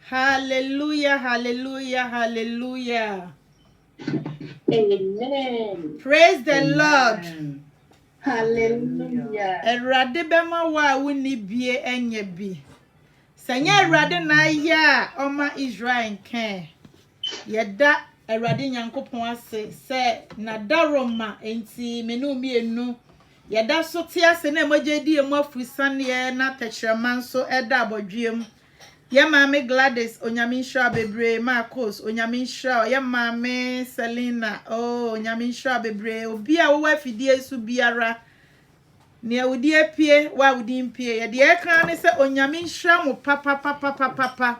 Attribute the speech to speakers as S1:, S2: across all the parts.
S1: Hallelujah, hallelujah, hallelujah.
S2: Amen.
S1: Praise the
S3: Amen.
S1: Lord.
S2: Hallelujah.
S1: Erade bema wa wuni bie enye bi. Sanya erade na ya oma Israel kan. Yeda erade Nyankopon ase se na daroma enti menu mienu. Yeda so te ase na emojedi emu afusane na techreman so eda abodwiem. Ya mame Gladys Onyaminsha bebre Marcos Onyaminsha ya mame Selena Onyaminsha bebre obi a wo afidie su biara ne awudi apie wa awudi mpie ye de ekran ne se Onyaminsha mo papa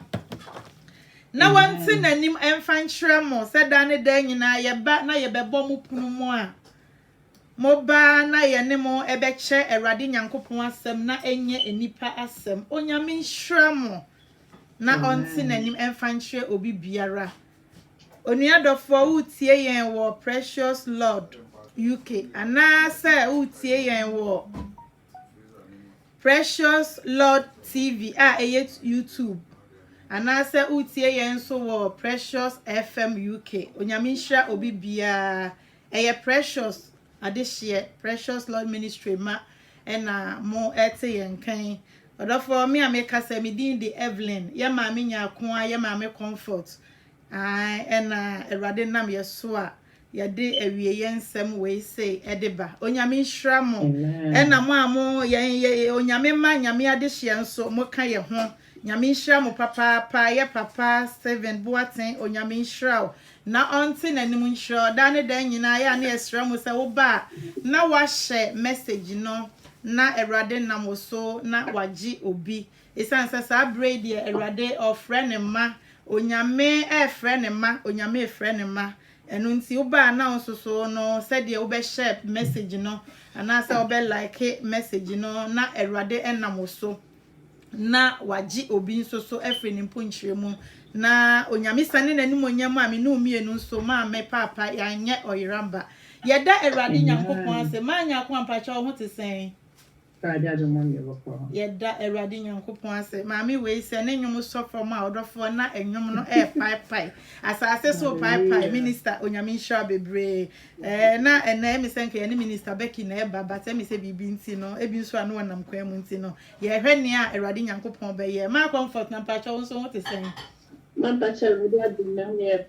S1: na wanti nanim emfa nkyerɛ mo se da ne da nyina ye ba na ye bɛbɔ mo punu mo a mo ba na ye ne mo ɛbɛkyɛ Awurade Nyankopɔn asɛm na enye enipa asɛm Onyaminsha mo na onti nanim enfanche obi biara onuadofo utie yen wo Precious Lord UK ana say utie yen wo Precious Lord TV eye YouTube ana say utie yen so wo Precious FM UK onyamisha obi bia eye Precious adehye Precious Lord Ministry ma ena mo ete yen kan Odofo me ameka se me din de Evelyn ye ma me nyakoa ye ma me Comfort ena Awurade nam yeso a ye de awie yensem we say edeba onyame nhra mo ena mo amo ye onyame ma nyame ade hye nso mo ka ye ho nyame nhra mo papa ye papa 7 Boaten onyame nhra na onti nanim nhra da ne da nyina ya na esra mo se wo ba na wa hye message no na Awurade nam so na wagi obi esansa sa braid ye Awurade ofre ne ma onyame efre ne ma onyame efre ne ma enu nti uba na so no said ye ube share message no ana sa ube like message no na Awurade enam so na wagi obi so efre ne mponchire mu na onyame sane nanim onyam a me no mienu nso ma me papa ya nye oyiramba yeda Awurade Nyankopon ase ma nyakon ampacha ho te sen yeda Awurade Nyankopon ase maami we se ne nwom sofo ma odofo na enwom no pai asase so pai minister Onyaminsha bebre na ena me senke ne minister Becky na eba but me se bibi nti no ebi nso anu nam kwa mu nti no ye hwe ne a Awurade Nyankopon be ye ma Comfort na pacha wo so ho te sen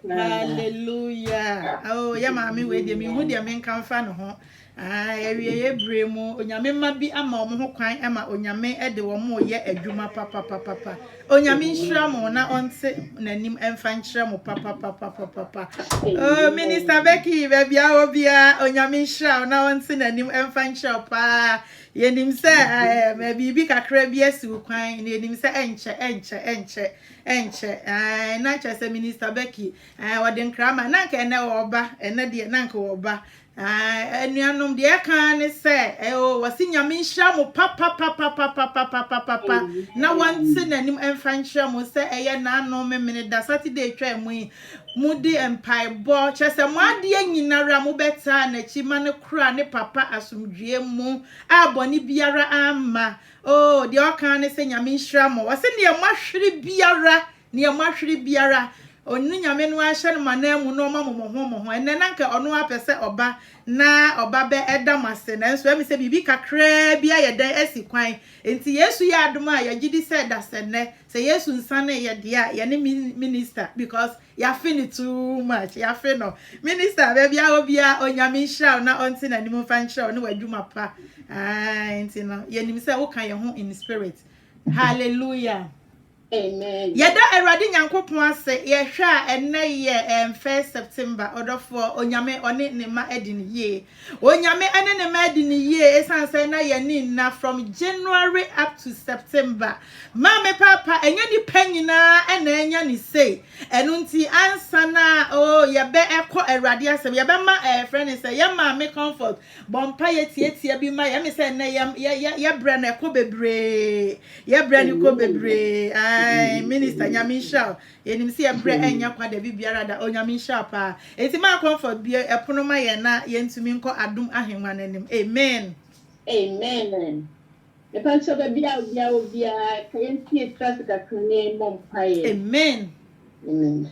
S1: hallelujah ya maami we de mi hu de me nkamfa no ho ewie ye bremu onyame ma bi ama omo ho kwan ama onyame ede wo mo ye adwuma papa onyame nhira mo na onte nanim emfa nhira mo papa Minister Becky baby a obia onyame nhira na onte nanim emfa nhira pa yenim se ma bibi kakra bi asiw kwan yenim se enche na cha se Minister Becky wode nkrama na nka ene wo ba ene de na nka wo ba enuanom de kan ne se wasi nyame nhira mo papa na wanse nanim emfa nhira mo se na ano memene da Saturday twa mu di empaibo chese mo ade nyinara mo beta na chi ma ne kura ne papa asomdwie mu aboni biara amma de kan ne se nyame nhira mo wase ne mahwere biara onu nyame no ahye no manamu no ma mo enne nanka ono apese oba na oba be edamase na nso emi se bibi kakra bia ye dan asikwan enti Yesu ya adom a yagidi se da se ne se Yesu nsane ye dia ye ne minister because ya feel too much ya feel no minister be bia obia onyame nhira na onti na nimu fa nhira no wadwuma pa enti no ye nim se wo kan ye ho in spirit. Hallelujah.
S2: Amen.
S1: Yeda Erade Nyankopon ase ye hwa enne ye 1 September odofo onyame one ne ma edini ye onyame ene ne ma edini ye esanse na ye ni na from January up to September mama papa enye ni panyina ena enya ni say enu nti ansa na ye be ekọ Erade ase ye be ma friend say ye ma me comfort bompa ye tie bi ma ye me say na ye bre na ekọ bebre ye bre ni ko bebre minister nyamisha enim se ebre enya kwa da bibiara da onyamisha pa enti ma comfort bi epono ma ye na ye ntumi nko adum ahwenwa nanim. Amen.
S2: Amen. The pancho be bia kayentie traffic akune mompaye.
S1: Amen.
S2: Amen.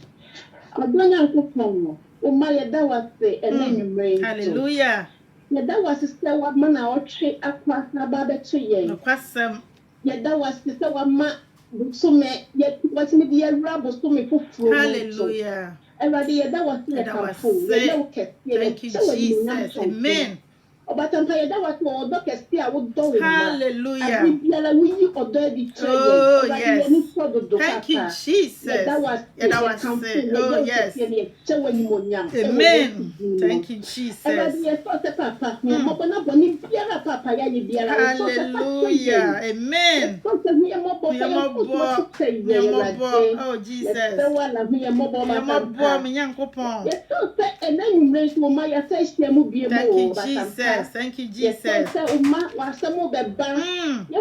S2: Adonya nkopon o ma ye da wase enenwumre.
S1: Hallelujah.
S2: Ye da wase se wa ma na otwe akwa na ba beto ye.
S1: Nokwasem.
S2: Ye da wase se wa ma busume ye watimi di era busume fufuru.
S1: Hallelujah.
S2: Erade ye da wase ye kanfo. Ye o kese.
S1: Thank you, Jesus. Amen.
S2: Obatampa ye da wase odo kese a wo do we ma.
S1: Hallelujah.
S2: Abibiala winyi odo di trade.
S1: Oh yes. Thank you, Jesus. Oh yes. Amen. Thank you, Jesus. Hallelujah. Amen. Oh Jesus. Thank you, Jesus. Thank you, Jesus.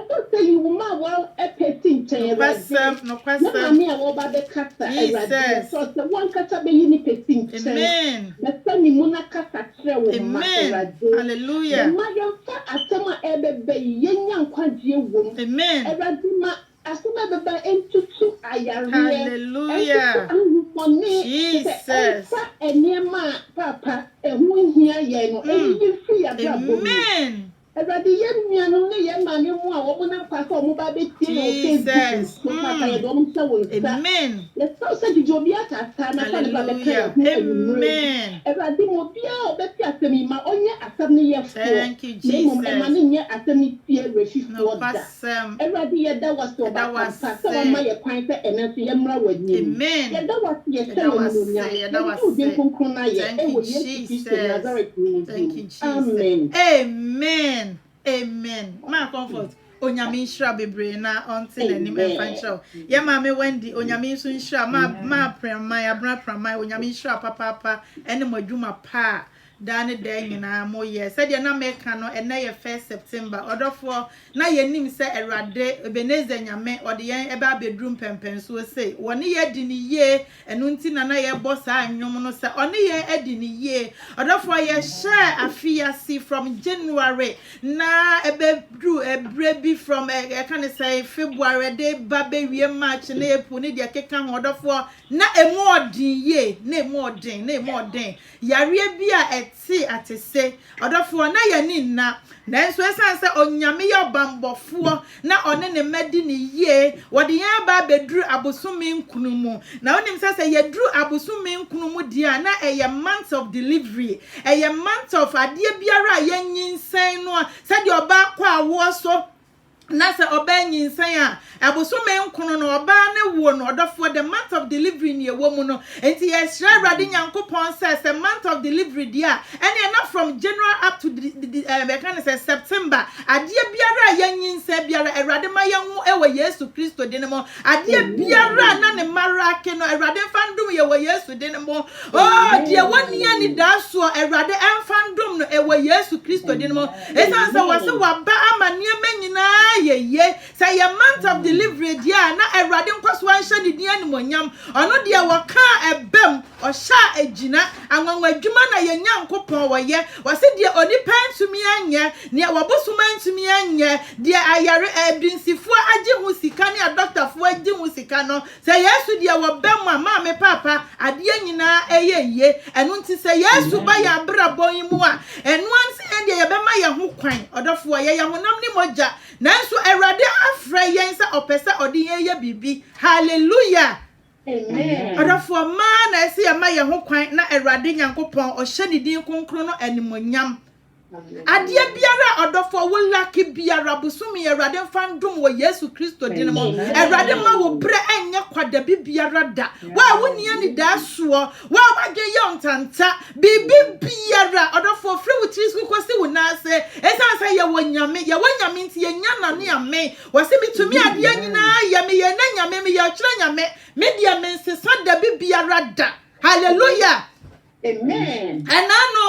S2: Asuma baba entutu ayare.
S1: Hallelujah. Jesus.
S2: Enema papa ehun hia ye no eyi fi abrabo.
S1: Amen.
S2: Erade ye nuanu ne ye mame mu a wo na kwa ka mo ba betie no
S1: Jesus.
S2: Papa ye do mo nsa wo nsa.
S1: Amen.
S2: Let's say jobi ata na fa na ba ka.
S1: Amen.
S2: Erade mo bia obeti asemi ma onye asem ne ye fo.
S1: Thank you, Jesus.
S2: Mo ma ne nye asem ne tie refi fo da. Erade ye da waso ba papa so ma ye kwan se enanso ye mra wani.
S1: Amen.
S2: Ye da waso ye se woni nya. Ye da waso ye konkon na ye e wo ye Kristo Nazareth.
S1: Thank you, Jesus.
S2: Amen.
S1: Amen. Amen. My comfort. Onyame nhira bebre na onte na nim enfancho. Ye ma me Wendy onyame nso nhira ma prema ya bra prema onyame nhira papa ene modwuma pa dane dan nyina mo ye said na meka no ene ye 1 September odofo na ye nim se Erade Ebenezer nyame ode yen ebe abedrum pempenso se woni ye di ni ye enu nti na ye bossa anwom no se one ye edi ni ye odofo ye share afiasi from January na ebedru ebrebi from can say February de babe wie March na April ni de keka odofo na emu odin ye na emu odin yare bia eti atese odofo na ye ni na nanso esanse onyame ye bambofo na one ne medi ni ye wode yan ba bedru abosumi nkunumu na onim se ye dru abosumi nkunumu dia na eye month of delivery month of ade biara ye nyinsen no se de oba kwa wo so na se oba nyinsan a abosome nkono no oba ne wo no odofo the month of delivery ne wo mu no enti yes Awurade Nyankopon says the month of delivery dia and not from January up to the September ade biara ya nyinsan biara Awurade ma ya hu ewe Yesu Kristo de ne mo ade biara na ne mara ke no Awurade fandum ye we Yesu de ne mo oh de woni ani da so Awurade enfandum no ewe Yesu Kristo de ne mo esansa wase waba amane manyina ye say a month of delivery dia na Awurade nkwaso anhye ne dia ne monyam ono dia waka ebem o sha ejina anwanwa adwuma na ye Nyankopon wo ye wase dia oni pantumi anye ne wabosoma ntumi anye dia ayare ebinsifo age hu sika ne doctorfo age hu sika no say Yesu dia wo bem ma me papa ade nyina eyeye eno nti say Yesu ba ya brabon yimu a eno anse dia ye bema ye ho kwan odofo ye honam ni moja nanso Awurade afra yen se opese ode ye bibi hallelujah
S2: amen
S1: odofo ma na ese ye ma ye ho kwan na Awurade Nyankopon o hye ne din konkro no animonyam ade biara odofo wo laki biara busumi Awurade fandom wo Yesu Kristo din mo Awurade ma wo bre enye kwada biara da wa woni ani da so wa wage ye ontanta bibi biara odofo free with this ko si wo na se esansa ye wonyame nti ye nyana ne ame wase mitumi ade nyina ye me ye na nyame me ye kire nyame me dia me nsesa da biara da hallelujah
S2: amen
S1: and no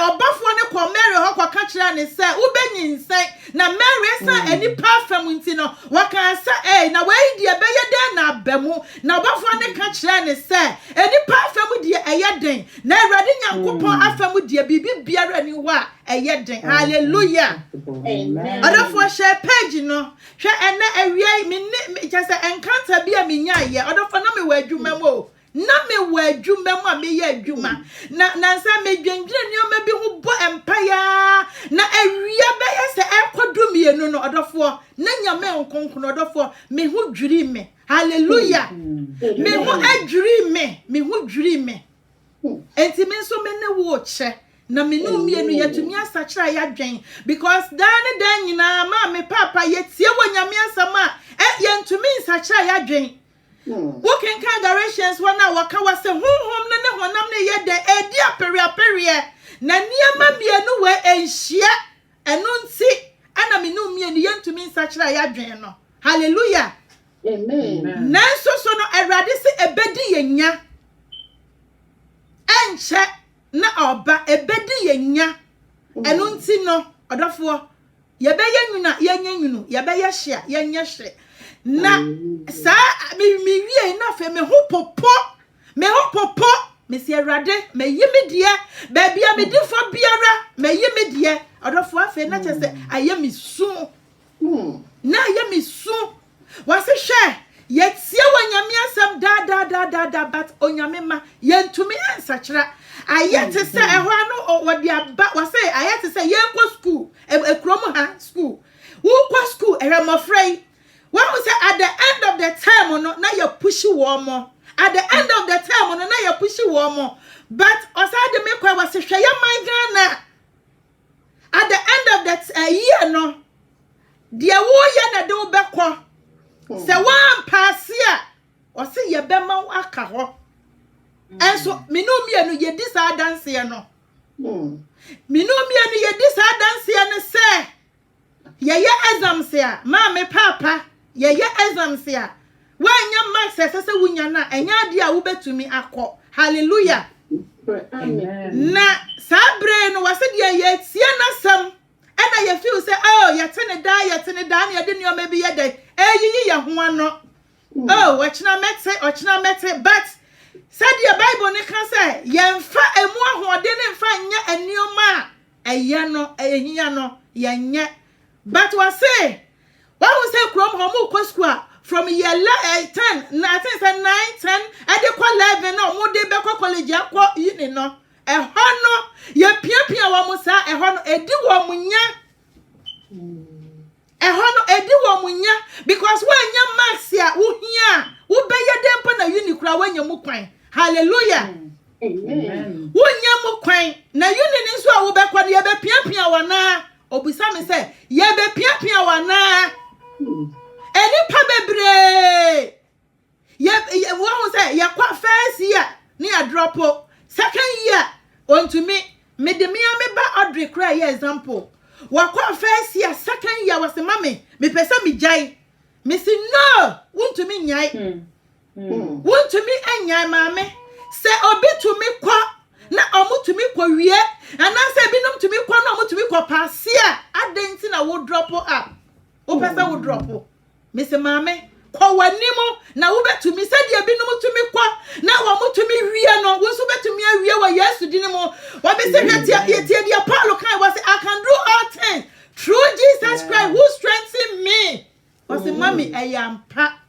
S1: obafo ne ko Mary ho kwa ka kire ne se wo benyinsen na Mary sa ani parfum nti no waka sa na we die beye den na abamu na obafo ne ka kire ne se ani parfum die eyeden na Awurade Nyankopon afam die bibi biara ni wa eyeden hallelujah
S2: amen
S1: odofo share page no hwe ene awie me just encounter bia me nya ye odofo na me wa adwuma mo na me wa adwuma mu a me ye adwuma na nsa me dwendwene ni o ma bi ho bo empire na awia be ye se ekodum ye no odofo na nyame nkonkono odofo me hu dwiri me hallelujah me hu adwiri me hu dwiri me enti me so me ne wo che na me no mienu yatumi asakira ya dwen because dan nyina ma me papa ye tie wo nyame asama yentumi nsakira ya dwen working congregations wana waka wase honhom ne honam ne ye de edi apere na niama mienu we enhia eno nti ana me no mienu yentumi nsakira ya dwen no hallelujah
S2: amen
S1: nanso so no Awurade se ebedi yenya enche na oba ebedi yenya eno nti no odofo ye be yenwuna yenya nwunu ye be ye hye yenya hye na sa mi wie na fe me ho popo me si Awurade me yimi die ba bia me difo biara me yimi die odofo afa na chese ayemi su na ayemi su wase hwe ye tie wanyame asem da but onyame ma yentumi ensakira ayete se ehwa no wodi aba wase ayete se yenko school ekrom ha school wo kwa school eremofrei when we say at the end of the term no na you push warm at the end of the term no na you push warm but osade me kwa wase hwe ya man Ghana at the end of that year no dia wo ye na de wo bekọ se wan pass a o se ye be ma aka ho enso me no mienu ye di sa dance ye no me no mienu ye di sa dance ye ne se ye exams ya ma me papa ye exams ya wanya max se wunya na enya ade a wo betumi akọ hallelujah
S2: amen
S1: na sabre no wase de ye tie na sam ena ye feel say oh ye tene da na ye de nioma bi ye de eyiyi ye ho ano oh ochina mete but said the Bible ne kan say ye mfa emu ahode ne mfa nya enioma eye no ehia no ye nye but we say what we say krom ho mu school from year 10 na I think say 9 10 ade kwa 11 na mo de be kwa college akọ yini no eho no ye piapia wa mo sa eho no edi wo mo nya eho no edi wo mo nya because when nya max ya wo hia wo be ye dempo na uni kura wanya mu kwan hallelujah
S2: amen
S1: wo nya mu kwan na uni ni nso a wo be kwa ye be piapia wa na obisa me say ye be piapia wa na Eni pa bebre. What say? Ya kwa first year ni a drop. Second year on to me the me ba Audrey cry example. Wakwa first year, second year was the mommy. Me pesa mi jai. Me say no. Want to me nyai. Want to me nyai mame. Say obi to me kwa. Na omu to me kwa wie. And I say binom to me kwa na omu to me kwa pasia. Adenti na wo drop up. O pesa wo drop. Me say mame. Kwa wanimo na ube to me said ye binom to me kwa. Na omu to me wie no. Wo so be to me wie wa Yesu dinimo. Wa be say ye dia Paulo kan was I can do all things through Jesus Christ who strengthens me. Was the mommy I am pa.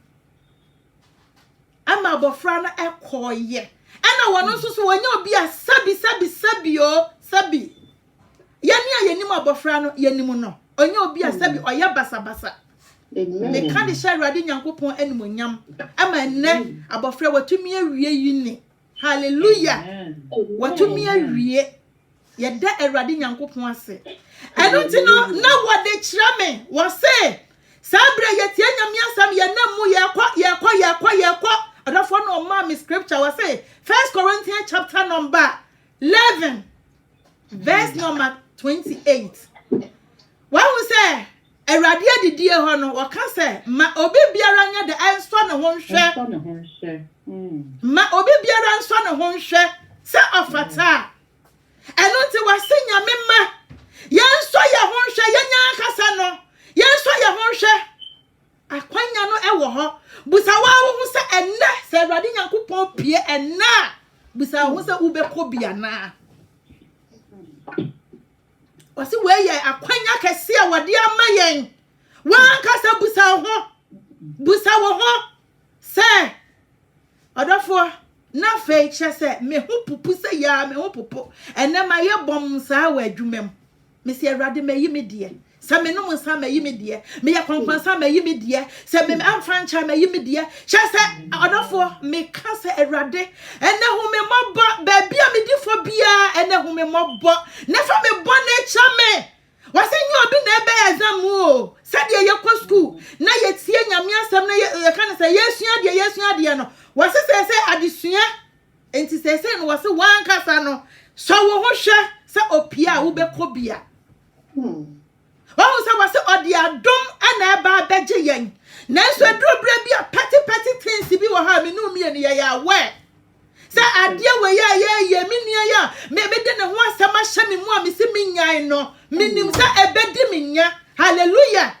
S1: Ama bofra na ekoye. Ana wono so so wanya obi a sabi o sabi. Yani ayenim abofra no yanim no. Onya obi a sabi oya basa. Me kan de share rade nyankopon animonyam. Ama enne abofra watumi awie yini. Hallelujah. Watumi awie. Yeda erade nyankopon ase. Eno ti no na wode kira me wo se sabre yetie nyame asam ye na mu ye kwa adafo no ma me scripture wo se 1 Corinthians chapter number 11 verse number 28. What we say erade adidie ho no wo ka se ma obi biara nya de enso ne ho nhwe ma obi biara enso ne ho nhwe se ofata eno ti wase nyame ma yenso ye ho nhwe yenya akasa no yenso ye ho nhwe akwanya no ewo ho busa wa wo se enne se erade nyankopon pie enna busa wo se ubekọ bia na wasi we ye akwanya kese a wode amayen wan kasa busa wo ho se odofo na fe chese me hu pupu se ya me hu pupu ene ma ye bom sa wa adwumem me se erade me yi me de se me no sa me yi me de me ya kwankwan sa me yi me de se me amfrancha me yi me de chese odofo me kasa erade ene hu me mobbo ba bia me difo bia ene hu me mobbo ne fa me bo na cha me wase nyi obi na ebe exam o se de ye kwa school na ye tie nyame asem na ye kan se yesua de no wase se adesua enti se no wase wan kasa no so wo ho hwe se opia wo bekọ bia Wahu sa wase odi adom ana eba beje yen na so adurobra bia petty things bi wo ha me no mi ene ye ya we sa ade we ye me nua ya me de ne ho asema hye me mu a me se me nyan no minim sa ebedi me nya hallelujah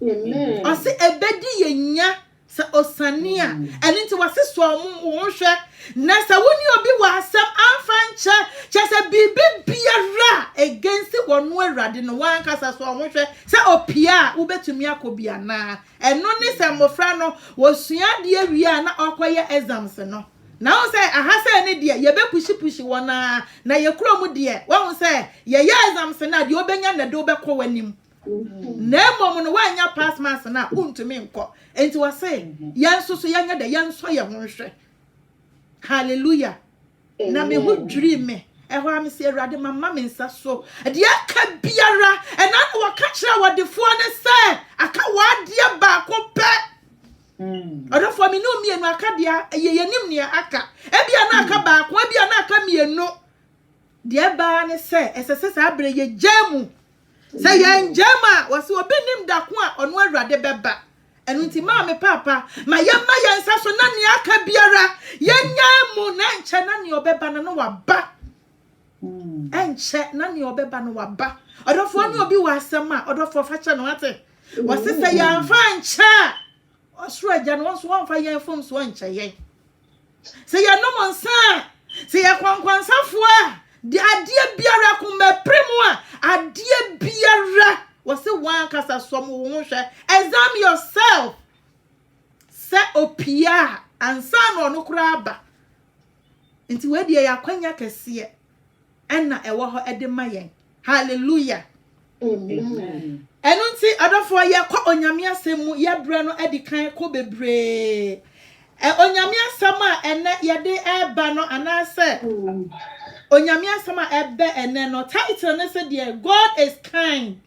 S1: amen o se ebedi ye nya sa osania eni nti wase so wo hwe na sa woni obi wa asem amfanche chese bibi biara against wonu awrade no wan kasa so wo hwe sa opia wo betumi akobia na eno ni se mofra no wo sua de awia na okoye exams no na wo se ahasa ne de ye be pushi wona na ye kuro mu de wo se ye exams na de obenya na de obekọ wanim na mom no wanya pass marks na untumi nko enti wo se yenso so yanya de yenso ye ho hwe hallelujah na me hu dream me ehwa am se erade mama me nsa so de aka biara ena no waka kira wadefo ne se aka wade ba ko pe odofo me no mienu aka dia yenim ne aka ebia na aka ba ko ebia na aka mienu de ba ne se esese sa abre ye jamu se ye njama wase obi nim da ko a ono awrade beba enu nti ma me papa ma yema yensa so na ne aka biara yenya mu na nche na ne obeba na no waba enche na ne obeba no waba odofo ne obi wasema odofo fa che no ate wase se ya fa nche osro agya no so won fa yen fom so nche yen se ya no monsa se ya kwankwansafo a de ade biara ko mapremu a ade biara wase wan kasa som wo hwe exam yourself se opia ansa no no kura ba nti we de ya kwanya kese enna ewo ho ede mayen hallelujah amen enu nti adofo ye kwa onyame asemu ye bre no edi kan ko bebre onyame asama ene ye de eba no anase onyame asama ebe ene no title ne se de God is kind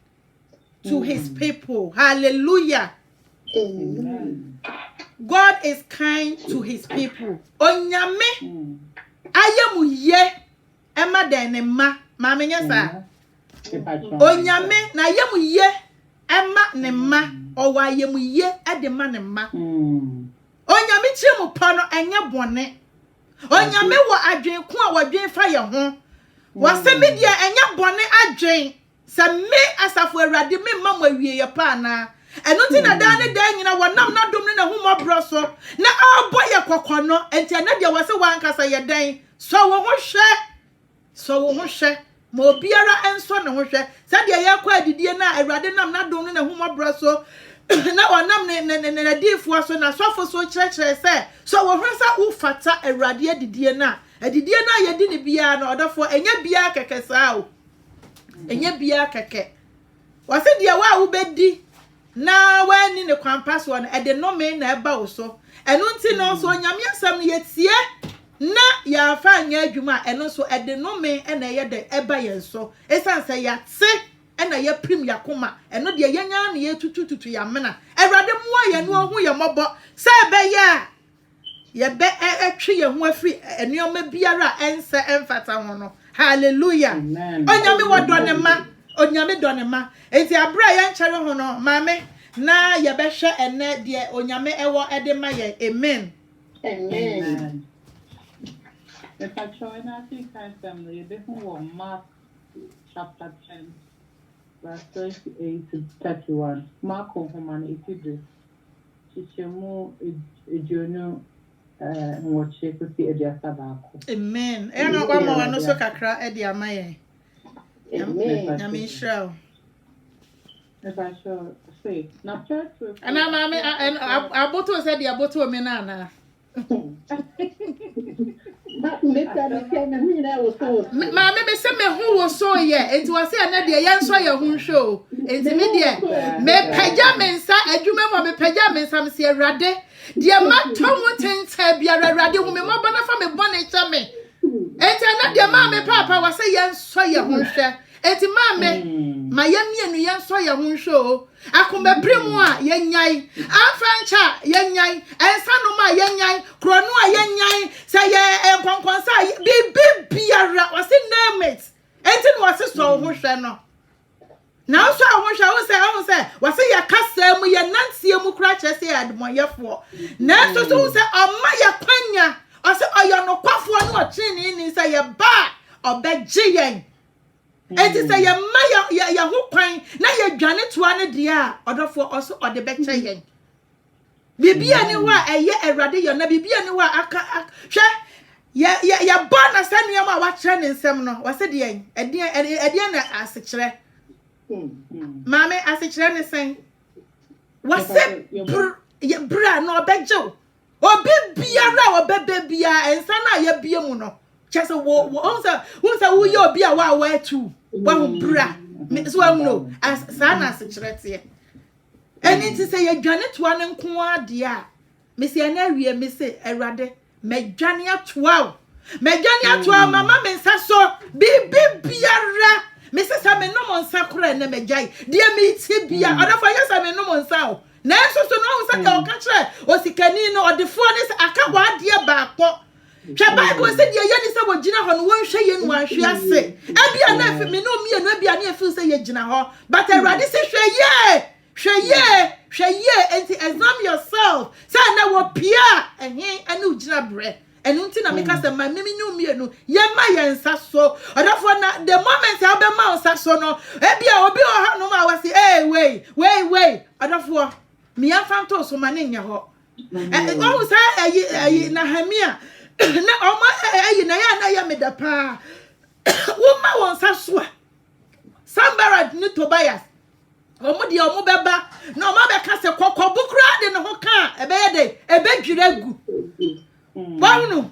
S1: to his people hallelujah
S2: Amen.
S1: God is kind to his people. Onyame ayemu ye ema den ma mama nyesa. Onyame na ayemu ye ema ne ma owa ayemu ye ede ma ne ma. Onyame chimu pa no enye bone. Onyame wo adwen ko a wadwen fa ye ho. Wase me dia enye bone adwen. Se me asafo awurade me mama wie ye pa na. Eno ti na dan ne dan nyina wonam na dom ne na humobro so na aboye kokko no enti na dia wase wankasa ye dan so wo ho hwe ma obiara enso ne ho hwe se dia ye kwa adidie na awurade nam na dom ne na humobro so na wonam ne difo so na sofo so kyerkyere se so wo hwesa wo fata awurade adidie na ye di ne bia na odofo enye bia keke saa o enye bia keke wase dia wa wo bedi na wani ne kwampa so na ede no me na eba wo so eno nti no so nyame asam ne yetie na ya fa anya adwuma eno so ede no me na ye de eba yen so esanse ya te na ye prim yakoma eno de yenya na ye tutututu ya mena awrade mo ye no ho ye mobo se be ya ye be etwe ye ho afri enuoma biara ense emfata ho no hallelujah onyame wodo ne ma onyame do ne ma enti abra ya nkyere ho no mame na ye be hwe ene de onyame ewo ede ma ye amen
S2: Amen.
S3: If I join our family, they who Mark chapter 10, verse 28 to 31. Mark Homan, if you do. Chichemu Ejono Moche to see Edia Sabako.
S1: Amen. E no kwa ma no so kakra e de amaye.
S2: Amen.
S1: Nyame Israel.
S3: If I show say, now church will.
S1: And mame aboto said the aboto me na na. Mama me se me hu wo so ye enti wo se na de ye nso ye hu hwo enti me de me pagya me nsa adwuma mo me pagya me nsa me se awrade de ma tomu tenta biara awrade hu me mo bana fa me bone cha me enti na de ma me papa wo se ye nso ye hu hwe enti ma me ma ye mienu ye nso ye hu hwo akoma premu a ye nyai afancha ye nyai ensa no ma ye nyai kronu a ye nyai se ye enkonkonsa biara wase name it enti no wase so ho hwe no na so ho hwe wo se wase ye kasa mu ye nantie mu kura kyese ye admoyefo na so so se oma ye kwanya wase oyo no kwafo no ochini ni se ye ba obegye yen enti say ye ma ye ho kwan na ye dwane toa ne de a odofo oso ode beche yen bibia ni wa eye awrade yo na bibia ni wa aka hwe ye ba na sanuam a wa kire ne nsem no wase de yen ede na asekire mame asekire ne sen wase ye bra no obegye obi biara obebe bia ensa na ye bie mu no chese wo onsa wo ye obi a wa atu wa bra me so am no as sana se kyerete eni ti se ye dwane toa ne nko ade a me se na awie me se awrade me dwane atoa mama me nsa so biara me se sa me no mo nsa kora na me jai de me ti bia odafa ye sa me no mo nsa o na so no nsa ka o ka kire o sikani no odefo ne se aka wa ade ba ko hwe Bible said ye ni se wo gina ho no won hwe ye no ahwe ase ebia na afi me no mie no ebia na afi se ye gina ho but awrade se hwe ye enti exam yourself say na wo pia ehin anu gina bre enu nti na meka se ma mimi no mie no ye ma ye nsa so odafo na the moment I be ma nsa so no ebia obi o ha no ma wase wait odafo mi afanto so ma ne nya ho o sa ayi na hamia na oma ayi na ya na ya medapa wo ma won sa so Sambarat ni Tobias omo de omo beba na omo be ka se kokobukura de ne ho ka ebe ye de ebe dwiragu wonu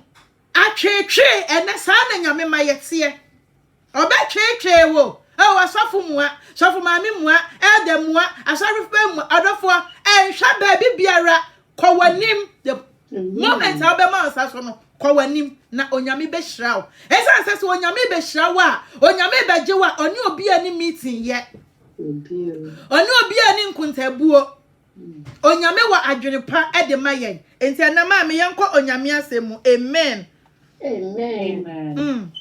S1: atwetwe ene sa na nyame ma yete obe twetwe wo wasofo mua sofo maami mua ede mua asarifo mu adofo enhwa ba bibiara kwanim the moment how be ma saso no kwanim na onyame be hirawo esanse so onyame be hirawo a onyame be jewa oni obi ani meeting ye oni obi ani nkuntabuo onyame wa adwene pa e de mayen enti anama me yenko onyame asemu amen
S3: Amen.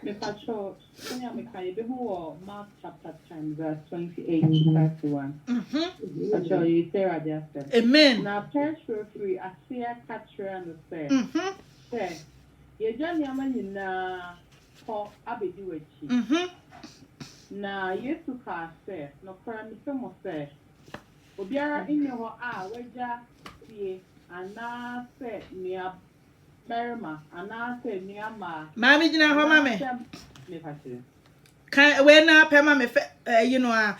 S3: Mr. Cho, Mark chapter 10, verse 28 to 31. You say right there.
S1: Amen.
S3: Now, Petro free, I see a catcher and the say, you don't know na for Abidiwechi. Now, you took her say, no crime, some say, Obiara in your wager, see, and now say, near Berma, and now say, near Ma.
S1: Mammy, you know how mammy. Can when Pema me you know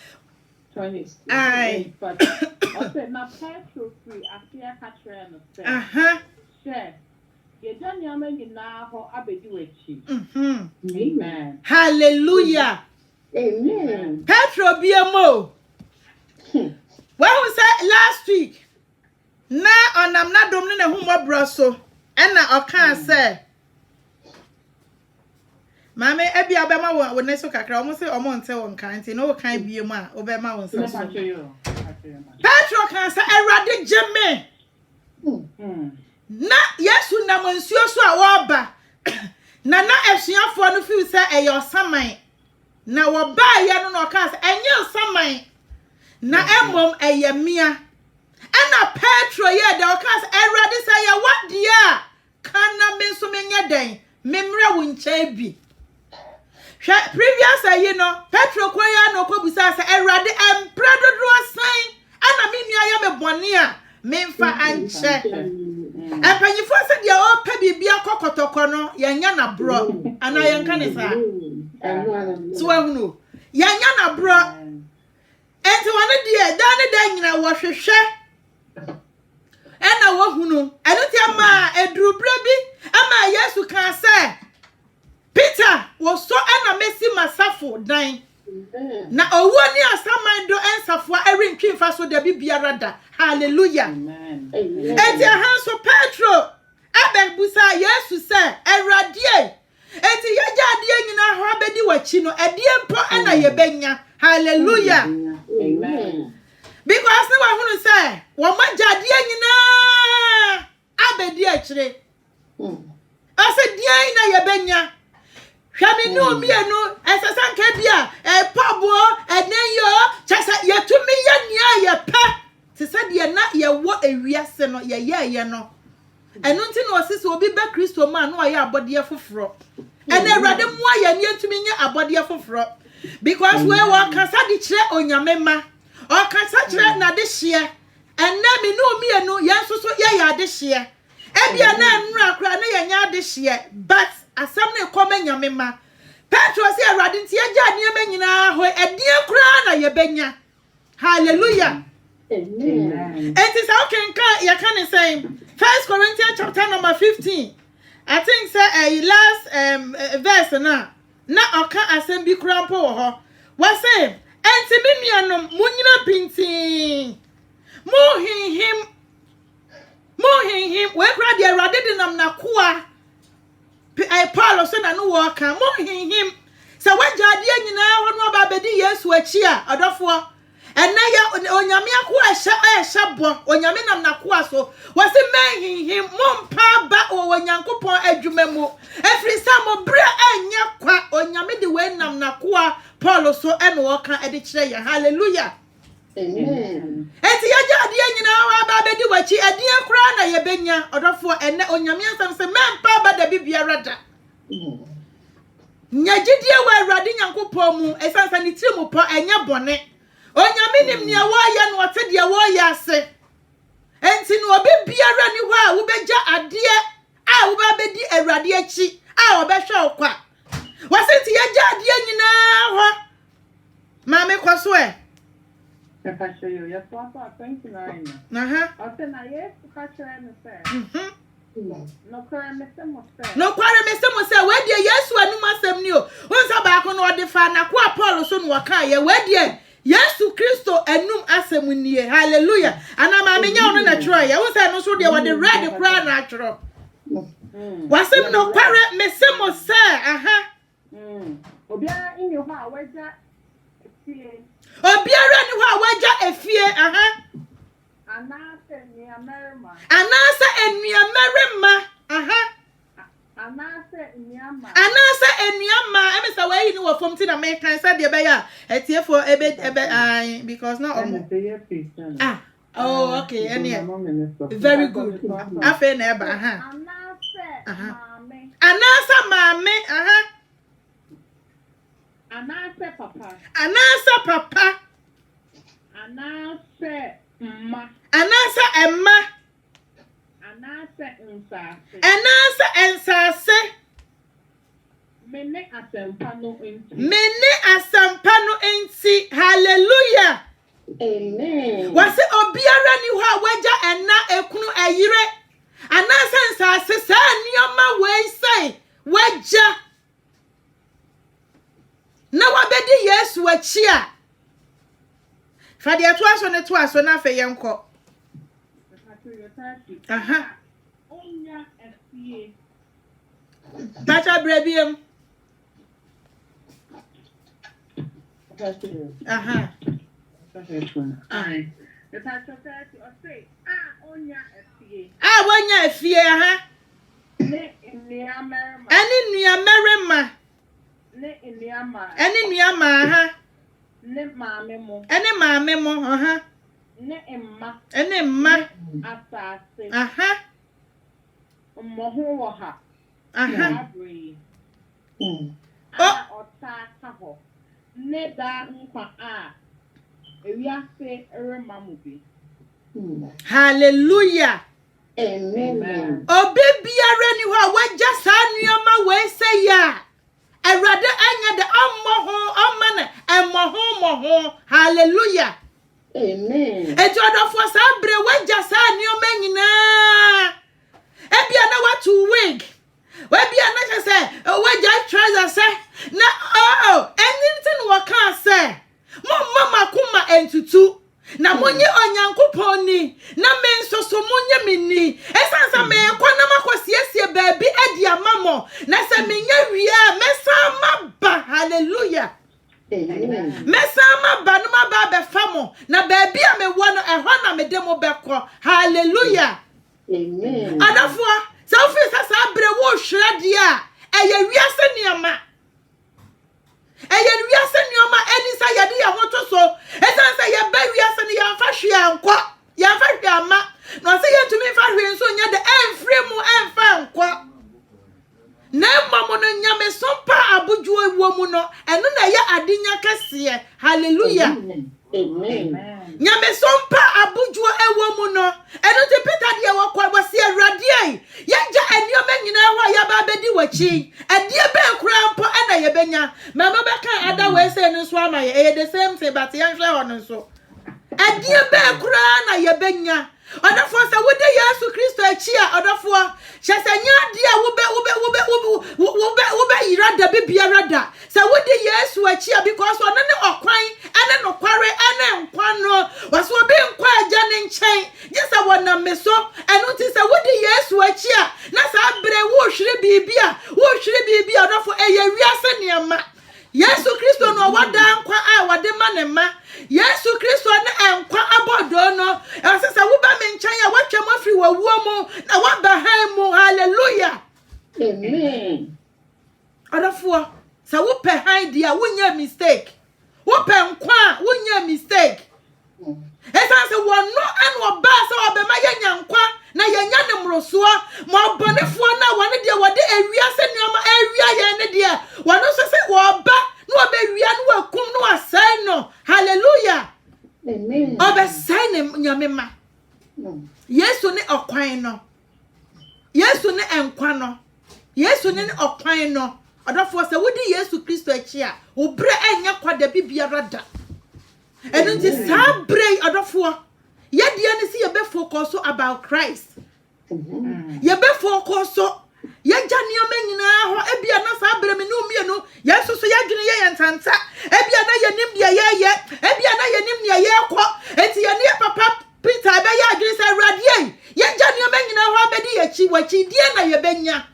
S3: 20.
S1: Aye.
S3: But I said now Petro free I see a catcher and say share you don't know now how Abidiwechi. Amen.
S1: Hallelujah.
S2: Amen.
S1: Petro BMO. When we said last week na onam na dom ne hu mobro so and na okan say Mame ebi abema wo ne so kakra omo se omo nte won kan nti no kan biem a obema won so Petro kan say Erade gemme na Yesu na monsuo so a wo ba na esuafo no fi say eyo saman na wo ba ye no no kan say enye saman na emom eye mia ana Petro ye de o kan say Erade say ye what dia kan na me so menye den memre wo nche bi previous Petro kwaya no kobusa say Erade empredo do asan ana me nua ya me bone a memfa anche empanyifo se dia o pa bibia kokotoko no yanya na bro ana yenka ne sa so ahunu yanya na bro enti wone die dan nyina wo hwehwe ena wo hunu enu ti ama edurubra bi ama Yesu kan say Peter was so ena mesi masafo dan na owo ni asaman do ensafo erintwi fa so da bibiara da hallelujah
S3: Amen.
S1: enti hanso Petro aben busa Yesu say Erade enti yeja ade nyina ho abedi wachi no ade mpo ena yebenya hallelujah
S3: Amen.
S1: Because we want to say wo majade nyina abedi akire ase dia na yebenya hwame no mienu esesanka bia pabo eneyo chasa yetumi ye nia ye pa ti se de na ye wo ewiase no ye no enu nti no osisi obi be Kristo ma no ye abode foforo ene Erade mu aye ni etumi nye abode foforo because we wa kasa di kire onyame ma o kasa kire na de hye enne me no mienu ye nsoso ye ya de hye ebia na nru akra na ye nya de hye but asam ne koma nyame ma Petro se Erade nti agya niam nyina ho edie kura na ye benya hallelujah
S2: Amen.
S1: it is how can you say 1 Corinthians chapter number 15 I think say last verse na oka asem bi kura mpo wo ho what say enti me nuanom munyina pintin mo him we kura de Erade de nam na koa Paul so na no wo ka mo him say wagya de nyina ho no ba bedi Yesu achi a odofo ena ya onyame akwa ehye bo onyame nam na kwa so wase men him mompa ba onyankopon adwuma mu efri samo bre anya kwa onyame de we nam na kwa Paul so ene wo ka ede kire ya hallelujah
S2: Amen.
S1: enti ya jade nyina wa ba bedi wachi ade kura na ye benya odofo ene onyame asam se mempa ba da bibiara da nyagidie wa Erade nyankopon mu esansa ni tiri mu po enya bone onyame nim ne wo ya no wote de wo ya ase enti no obi biara ni ho a wo beja ade a wo ba bedi Erade achi a wo be hwe okwa wasenti ya ja ade nyina ho ma me kwaso
S3: If I show you, yes, 29. I said, now, yes, catcher and say. No crime, Mr. Mose.
S1: No kware Mr. Mose, where dear Yesu anu asem ni o. Won sa ba ko no de fa na kwa Paul so no waka ye where dear Yesu Kristo enum asem nie. Hallelujah. Ana ma menya ono na tro ye. Won sa no so de wo de red kra na tro. Wasem no kware Mr. Mose, aha.
S3: Obiara in your heart, where's that?
S1: Obiara ni ho a wagya efie, aha.
S3: Anasa Niamerma.
S1: Anasa Enuamerema.
S3: Anasa Niama.
S1: Anasa Enuama. I mean, so why you know from Tina American said the bear. It's here for a bit, because not ah. Oh, okay. Very good. Afe neba. Anasa mame.
S3: Anasa papa.
S1: Anasa papa.
S3: Anasa ma.
S1: Anasa emma.
S3: Anasa nsase.
S1: Anasa ensase.
S3: Mene asempano enti.
S1: Mene asampano enti. Hallelujah.
S2: Amen.
S1: Wase obiara ni ho a waja enna ekunu ayire. Anasa ensase sa nioma we sai waja. Na wabedi Yesu achi a. Fade atoaso ne toaso na afa yenko.
S3: Onya FCA.
S1: Bacha brabiem.
S3: Aye. The pastor said to say, Onya FCA.
S1: Wonya afie
S3: Ne Niamerma.
S1: Eni nuamerema.
S3: Ne Niama.
S1: Eni nuama
S3: Ne maame mo.
S1: Eni maame mo
S3: Ne emma.
S1: Eni mma.
S3: Asase. Mmoho wo ha. Abre. Ota kaho. Ne da nkwa ewiase eremamu bi.
S1: Hallelujah.
S2: Amen.
S1: Obibiara ni ho a waja sa nuama we say ya. Erade anya de ammo. Hallelujah.
S2: Amen.
S1: Ejodofo sa bre waja sa nuama nyina. Ebia na watu wig. Webia na say waja trouser say na anything waka say. Mama kuma entutu. Na monye onyankopon ni na mensoso monye minni esansa me kwa na makosiesie baabi adi amamo na se menye wia mesama ba. Hallelujah.
S2: Amen.
S1: Mesama ba no ba be famo na baabi a me wo no ehwa na me demo bekọ. Hallelujah.
S2: Amen.
S1: Adafo se ofisa sa bre wo hwrade a eye wiase niama. Eye wiase nioma enisa yade ya hoto so esansa ye ba wiase ni ya fa hwe anko ya fa hwe ama no se ye tumi fa hwe nso nya de enfre mu enfa anko na mamo no nyame sompa abujuo ewo mu no eno na ye adinya kase. Hallelujah.
S2: Amen.
S1: Nyame sompa abujuo ewo mu no eno te Peter de wo kwa wase awrade ai ye ja enioma nyina ho ya ba bedi wachi adie be kura mpo na ye benya mama be kan ada we say no so ama ye the same thing but ye hwe hono so adie be kura na ye benya odafo sa wode Yesu Kristo achi a odafo hyesanya die a wo be yirada bibia da sa wode Yesu achi a because ono ne okwan ene no kware ene nkwa no waso be nkwa agya ne nchen yesa wona meso eno ti sa wode Yesu achi a na sa bre wo hwire bibia odafo eye wiase niema Yesu Kristo no wada nkwa a wade ma ne ma Yesu Kristo ne enkwa abodo no asesa wo ba me nchen ya watwam afri wawuo mu na waba han mu. Hallelujah.
S2: Amen.
S1: Odafo sa wo pe han dia wonya mistake wo pe nkwa wonya mistake esanse wono an oba sa obema yenya nkwa na yenya ne mrosoa mo bonefo na wone dia wode ewiase neoma ewia ye ne dia wono so se wo ba no obewia no wakum no asai no. Hallelujah.
S2: Amen.
S1: Obe sai ne nyame ma. Yesu ne okwan no. Yesu ne enkwa no. Yesu ne okwan no. Odafo se wodi Yesu Kristo achi a obre enya kwada bibiara da. Enu ti sa bre odafo ye dia ne si ye be focus about Christ. Ye be focus ye jani o menyina ho ebia na sa bre me no mienu Yesu so ya dwene ye ntanta ebia na ye nim dia ye ebia na ye nim ne ye kɔ enti ye ne papa Peter be ya dwene sa radie ye jani o menyina ho abedi ye chi wachi die na ye benya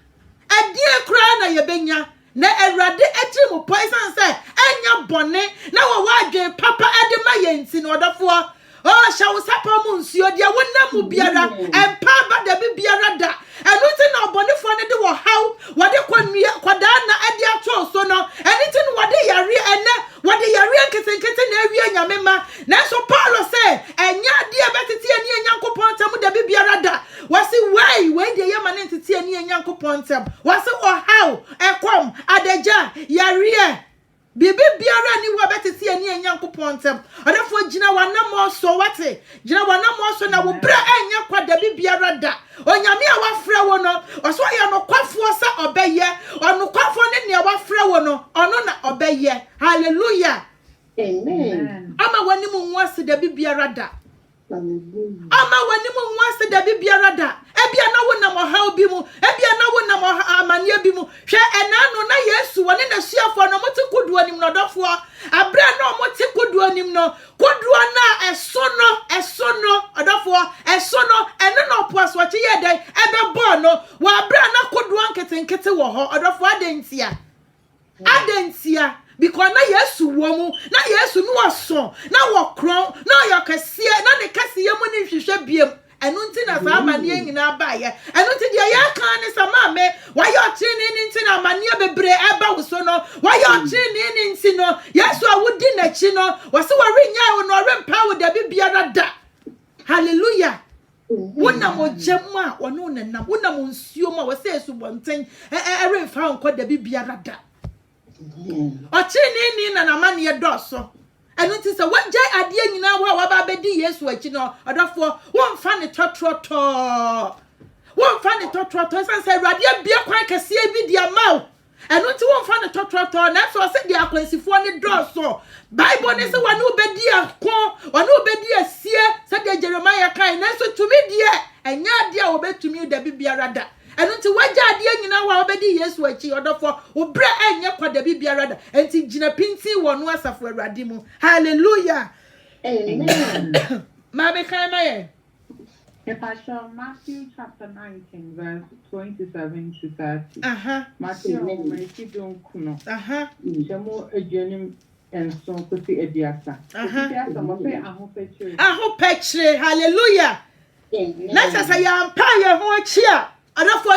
S1: adie kura na ye benya na erade etri mu poison say enya bone na wo wadwen papa ade ma ye nti no odofo Oh, shall we support Monsieur? Dear one namu biara and papa the biara da. And nothing of Boniphone do how what they quadana at their troll so no anything what they are and what they are kitten area yamema. Now so Paulo say and ya dear better and yanko pontam with the biara da. Was it why when the yaman entity and yanko pontam? Was it or how a come adeja yaria? Bibi biara ni wa beteti ani enyankopon tem odafo gina wana mo so wate gina wana mo so na wo bra enya kwa da biara da onyame a wafra wo no oso ya no kwafo sa obeye onu kwafo ne ne wafra wo no ono na obeye hallelujah
S2: Amen.
S1: ama wani mu nwase da biara da
S2: Hallelujah.
S1: ama wani mu nwase da biara da ebia na wo na mo haw bi mu ebia na wo na mo amane bi mu hwe enano na Yesu woni na suafo no moti kodu anim no dofo abra na moti kodu anim no kodu na eso no odofo eso no eno no poaso che ye den ebebo no wa abra na kodu anketenkete wo ho odofo adentia because na Yesu wo mu na Yesu no waso na wo kron na yokasie na ne kasie mu ni hwehwe biem enu nti na sa amane nyina baaye enu nti dia ya kan ne sama me wa yo chini ni nti na amane bebre eba wo so no wa yo chini ni nti no Yesu awudi na chi no wose wa renya wo no rempa wo da biara da hallelujah wona mo jema wono nenam wona mo nsuo ma wose Yesu bonten remfa onko da biara da ochini ni na amane ye doso enu ti se wagye ade nyina wo wa ba bedi Yesu achi no odofo won fa ne totroto san se awurade bia kwan kase bi dia maw enu ti won fa ne totroto na so se dia kwansifo ne doso Bible ne se wanu obedi akon wanu obedi asie se dia Jeremiah kan na so tumi dia enya ade a obetumi da biara da enu nti wagya ade nyina wa obedi Yesu achi odofo obre enye kwada biara da enti gina pinti wonu asafo awurade mu hallelujah
S2: Amen.
S1: Mabe kan maye
S3: If I show Matthew chapter 19, verse 27 to 30. Matthew, Mercy don't kuno. Jamo ejenim enso kosi ediasa. Ediasa mo pe aho pechre.
S1: Hallelujah. Na sasa ya mpa ye ho achi a adafo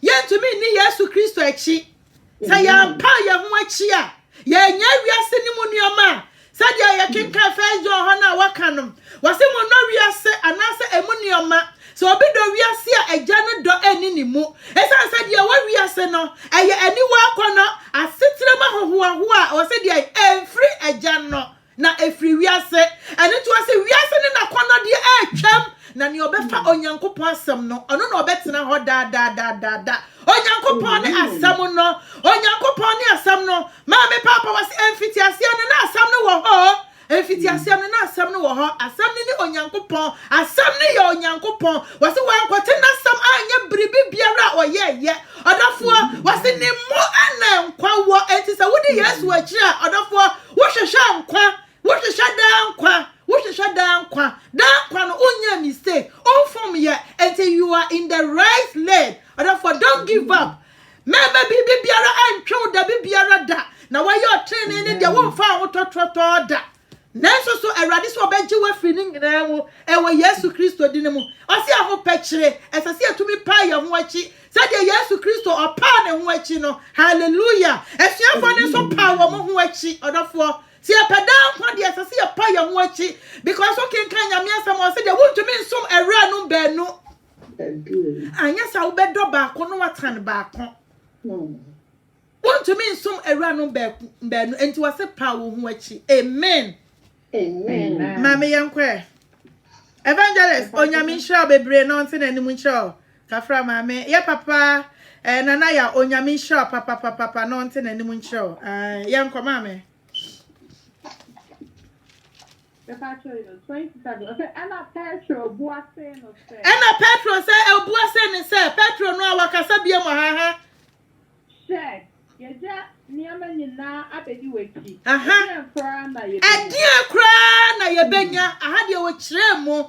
S1: yentumi ni Yesu Kristo achi. Sa ya mpa ye ho achi a ye nya wiase ni mu nioma. Sadia ya kinka fejo ho na wakanom. Wase mo no wiase anase emu nioma. So obi do wiase a eja no do ani ni mu. Esan sadia wa wiase no eye ani wa kono asetire ma hoho a wase dia enfri eja no na efri wiase. Eni to wase wiase ne na kono dia etwam na ni obefa onyankopon asem no ono na obetena ho da onyankopon ne asem no onyankopon ne asem no ma me papa was emfiti ase ne na asem no wo ho emfiti ase ne na asem no wo ho asem ne onyankopon asem ne ya onyankopon wase wankote na asem anya bribi biara oyeye odafo wase ne mo ana nkwa wo enti se wodi Yesu akira odafo wo hwehwe nkwa wo hwehwe dankwa no onya mistake on form ye until you are in the right lane. Therefore don't give up. Meme bibi biara antwe da biara da na wa yo training ne de won fa wotototo da nanso so awurade so obeji wa firi ngina mu ewo Yesu Kristo din mu osi aho pekire esase atumi pa ye ho achi sade Yesu Kristo opa ne ho achi no hallelujah esuafo ne so pa wo mo ho achi odofo si apadan kwa de esase ye pa ye ho achi because o kenkan nyame asam o se de wontumi nsom awura no baanu anya sa wo bedo ba ko no watan ba ko wontumi nsom awura no baanu enti wase pa wo ho achi amen.
S2: Amen.
S1: Mama yankwe. Evangelist onyame nhira bebre no nte na nimu nhira. Kafra mama ya papa nana ya onyame nhira papa no nte na nimu nhira. Yankwa mama.
S3: The Petro 27. Okay, Anna Petro buase no say.
S1: Anna Petro say buase ne say Petro no awakasa bia mo ha.
S3: Check. Yeja niama nyina abedi weki.
S1: Edia kra na yebenya aha de wo kire mu.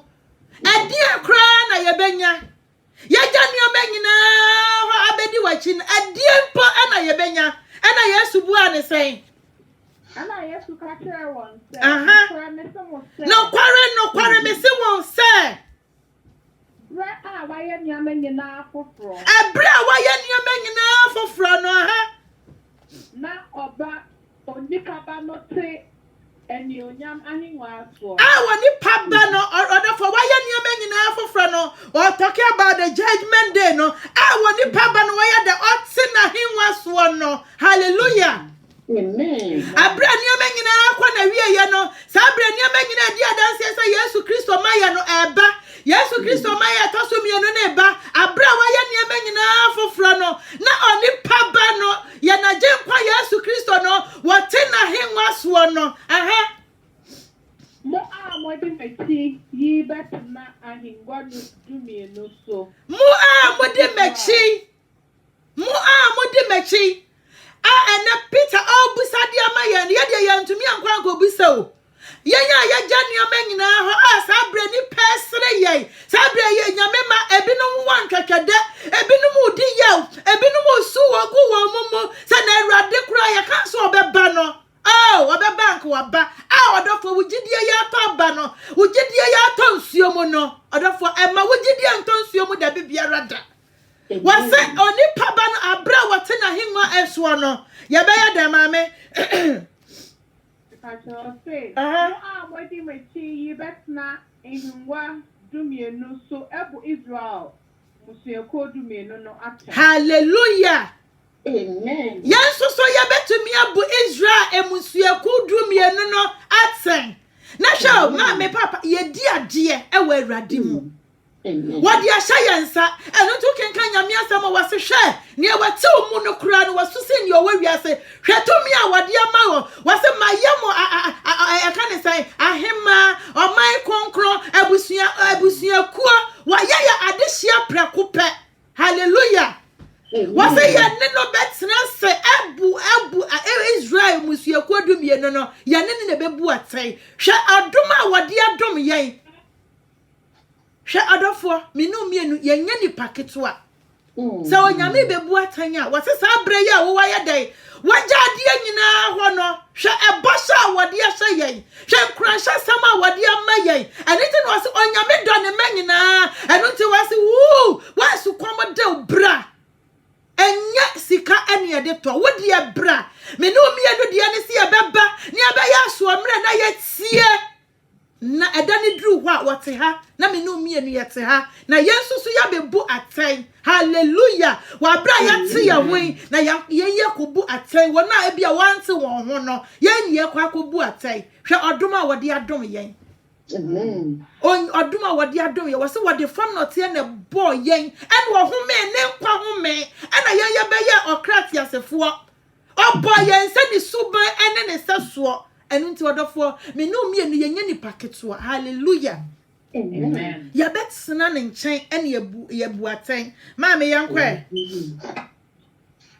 S1: Edia kra na yebenya. Yeja niama nyina ho abedi weki. Edia mpo na yebenya. Na Yesu bua ne sen.
S3: Ana Yesu ka kire won say.
S1: No kware me se won say.
S3: Re a wa ye niam nyina foforo.
S1: Ebre a wa ye niam nyina foforo no aha.
S3: Na oba onikaba no te eni onyam ahinwa so.
S1: Woni paba no order for wa ye niam nyina foforo no. Or talking about the judgment day no. Woni paba no wa ye the otin ahinwa so no. Hallelujah.
S2: Amen.
S1: Abra niam nyina kwa na wie ye no. Sa abra niam nyina di adanse say Yesu Kristo maya no eba. Yesu Kristo maya toso mienu na eba. Abra wa ye niam nyina foforo no. Na oni paba no ye na je kwa Yesu Kristo no. Wote na hinwa so no. Aha.
S3: Mo a mo di mechi yi betna ahingwa dumienu so.
S1: Mo a mo di mechi. Ena Peter obusadi amaye ye de ye ntumi ankwa ko busa o. Ye jani amanyina ho sabre ni pesre ye. Sabre ye nyame ma ebinom wan twatwade, ebinom udi ye, ebinom osu wogu wo mumu. Se na Awurade kura ye kan so obeba no. Obeba nko waba. Odofo wugidie ye ataba no. Wugidie ye atonsuo mu no. Odofo ema wugidie antonsuo mu da bibia da. Wase oni paba no abra wote na hinwa eso no. Ye be ya da mame.
S3: Mo di mechi yi betna ahingwa dumienu so ebu Israel musueko dumienu no ate.
S1: Hallelujah.
S2: Amen.
S1: Yanso so ye betumi abu Israel emusueku dumienu no ate. Na sha ma me papa ye di ade e wa Awurade mu. What ya science and to can yamia some was a share near what 2 monocran was to send your way. I say, Shatumia, what dear Mao was a my yamo. I can't say, I him or my concro, Abusia Kua, why ya adisia precupe. Hallelujah. Was a ya no bets not say Abu Israel, Monsieur Quadumia, no, Yanin in the bebu say, shall I do my what dear dom ye. She adofo minu mienu yenye ni paketwa. Se onyame bebu atanya wase sabre ya wo waye dai. Waja ade nyina ho no hwe ebosha wode ahye yen. Hwe nkransha sama wode amayen. Aniti no wase onyame do ne manyina. Aniti wase wu wasu komode bra. Enye sika ene de to wode e bra. Minu mienu de ne se ebeba ne abeya so mre na ye tie. Na edani dru hwa wote ha na menu mienu yete ha na yensusu ya bebu aten. Hallelujah. Wa bra ya te ya wen na ye kobu aten wona ebia wante won ho no ye nie kwa kobu aten hwe odoma wode adom yen.
S2: Amen.
S1: Odoma wode adom ye wose wode fam no te na bo yen en wo home ne nkwa home ena ye be ye okrati asefo obo yen se ni suban ene ne seso. Enu nti odofo me no mienu yenye ni paketwa. Hallelujah.
S2: Amen.
S1: Ya betsena ne nchen ene ye buaten ma me yankwe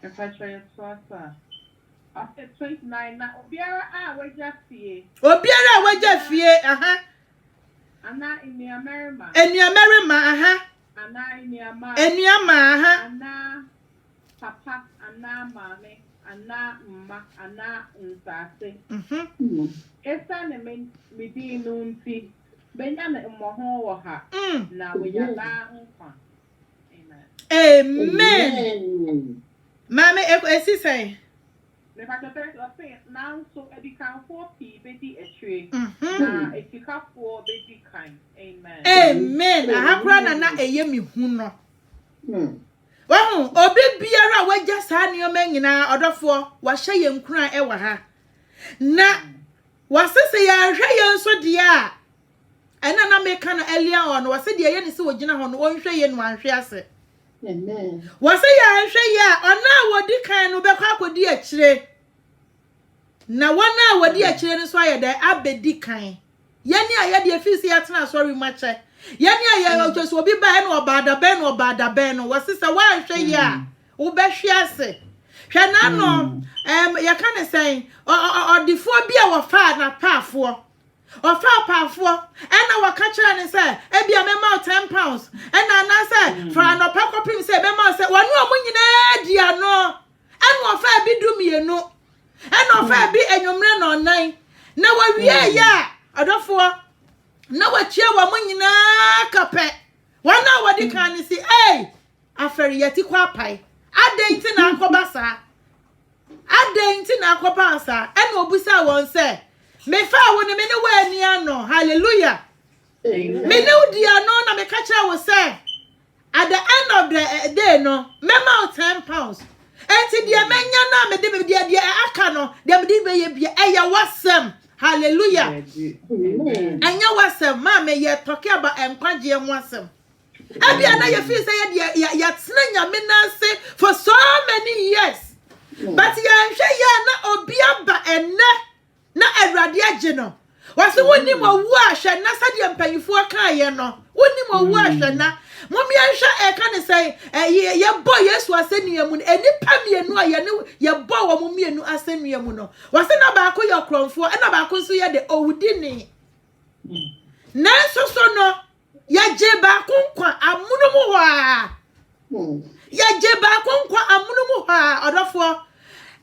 S3: If I try to after 29 na obiara waja fie
S1: aha
S3: ana ini Amerima
S1: aha
S3: ana ini
S1: ama aha
S3: ana papa ana mame ana mma ana nsase esa ne me di no nti benya na mmoho wo ha na wenya la nkwa.
S1: Amen. Mame esi say
S3: me pa say now so edikan for pi be di etwe na etikafo be di kan.
S1: Amen. Aha kra na eye mi hu no. Wahu obi biara waja saa nioma nyina odofo wa hye ye nkran e wa ha na wasese ya hwe ye nso de a ena na meka no elia on wase de ye ne se wogina ho no onhwe ye no anhwe ase.
S2: Amen.
S1: Wase ya hwe ye ona wodi kan no bekwa akodi akire na wona wodi akire no so ayede abedi kan ye ni ayede afisi ya tena sorry mache yani aye ojoso obi ba na obada ben no wasisa wa hwe ya wo be hwe ase hwe na no ya kan say odifo bia wo fa na paafo ena waka kire ne say e bia me ma 10 pounds ena na say fra no pa kopim say be ma say wonu omunyina dia no ena wo fa bi du mienu and of a be and your man on 9. Now we are ya. Adofo. Now what cheer woman capet. 1 hour the can see, hey, after yeti quapai. I daintin aquabasa. I daintin aquabasa. And Obusa won't say. Me fa won me no wa ni ano. Hallelujah. Me no dia no na me catch I was say. At the end of the day no, me ma £10. Enti dia menya na me de dia aka no, dia me de be bia eya wasem. Hallelujah. Enya wasem ma me ye talking about enkwaje enwasem. Abia na ye feel say ya tsena nyame na say for so many years. But ya hwe ya na obi aba enne na awrade agye no. Wase woni mo wu ahwe na sade mpanyifo ka ye no. Woni mo wu ahwe na mommy ansha e kan say ye boy Yesu asenu mu eni pamienu a ye boy wo momienu asenu mu no. Wase na ba ko ye kronfo e na ba ko so ye de owudini. Na so no ya je ba konkwa amuno mu wa. Ya je ba konkwa amuno mu ha odofo.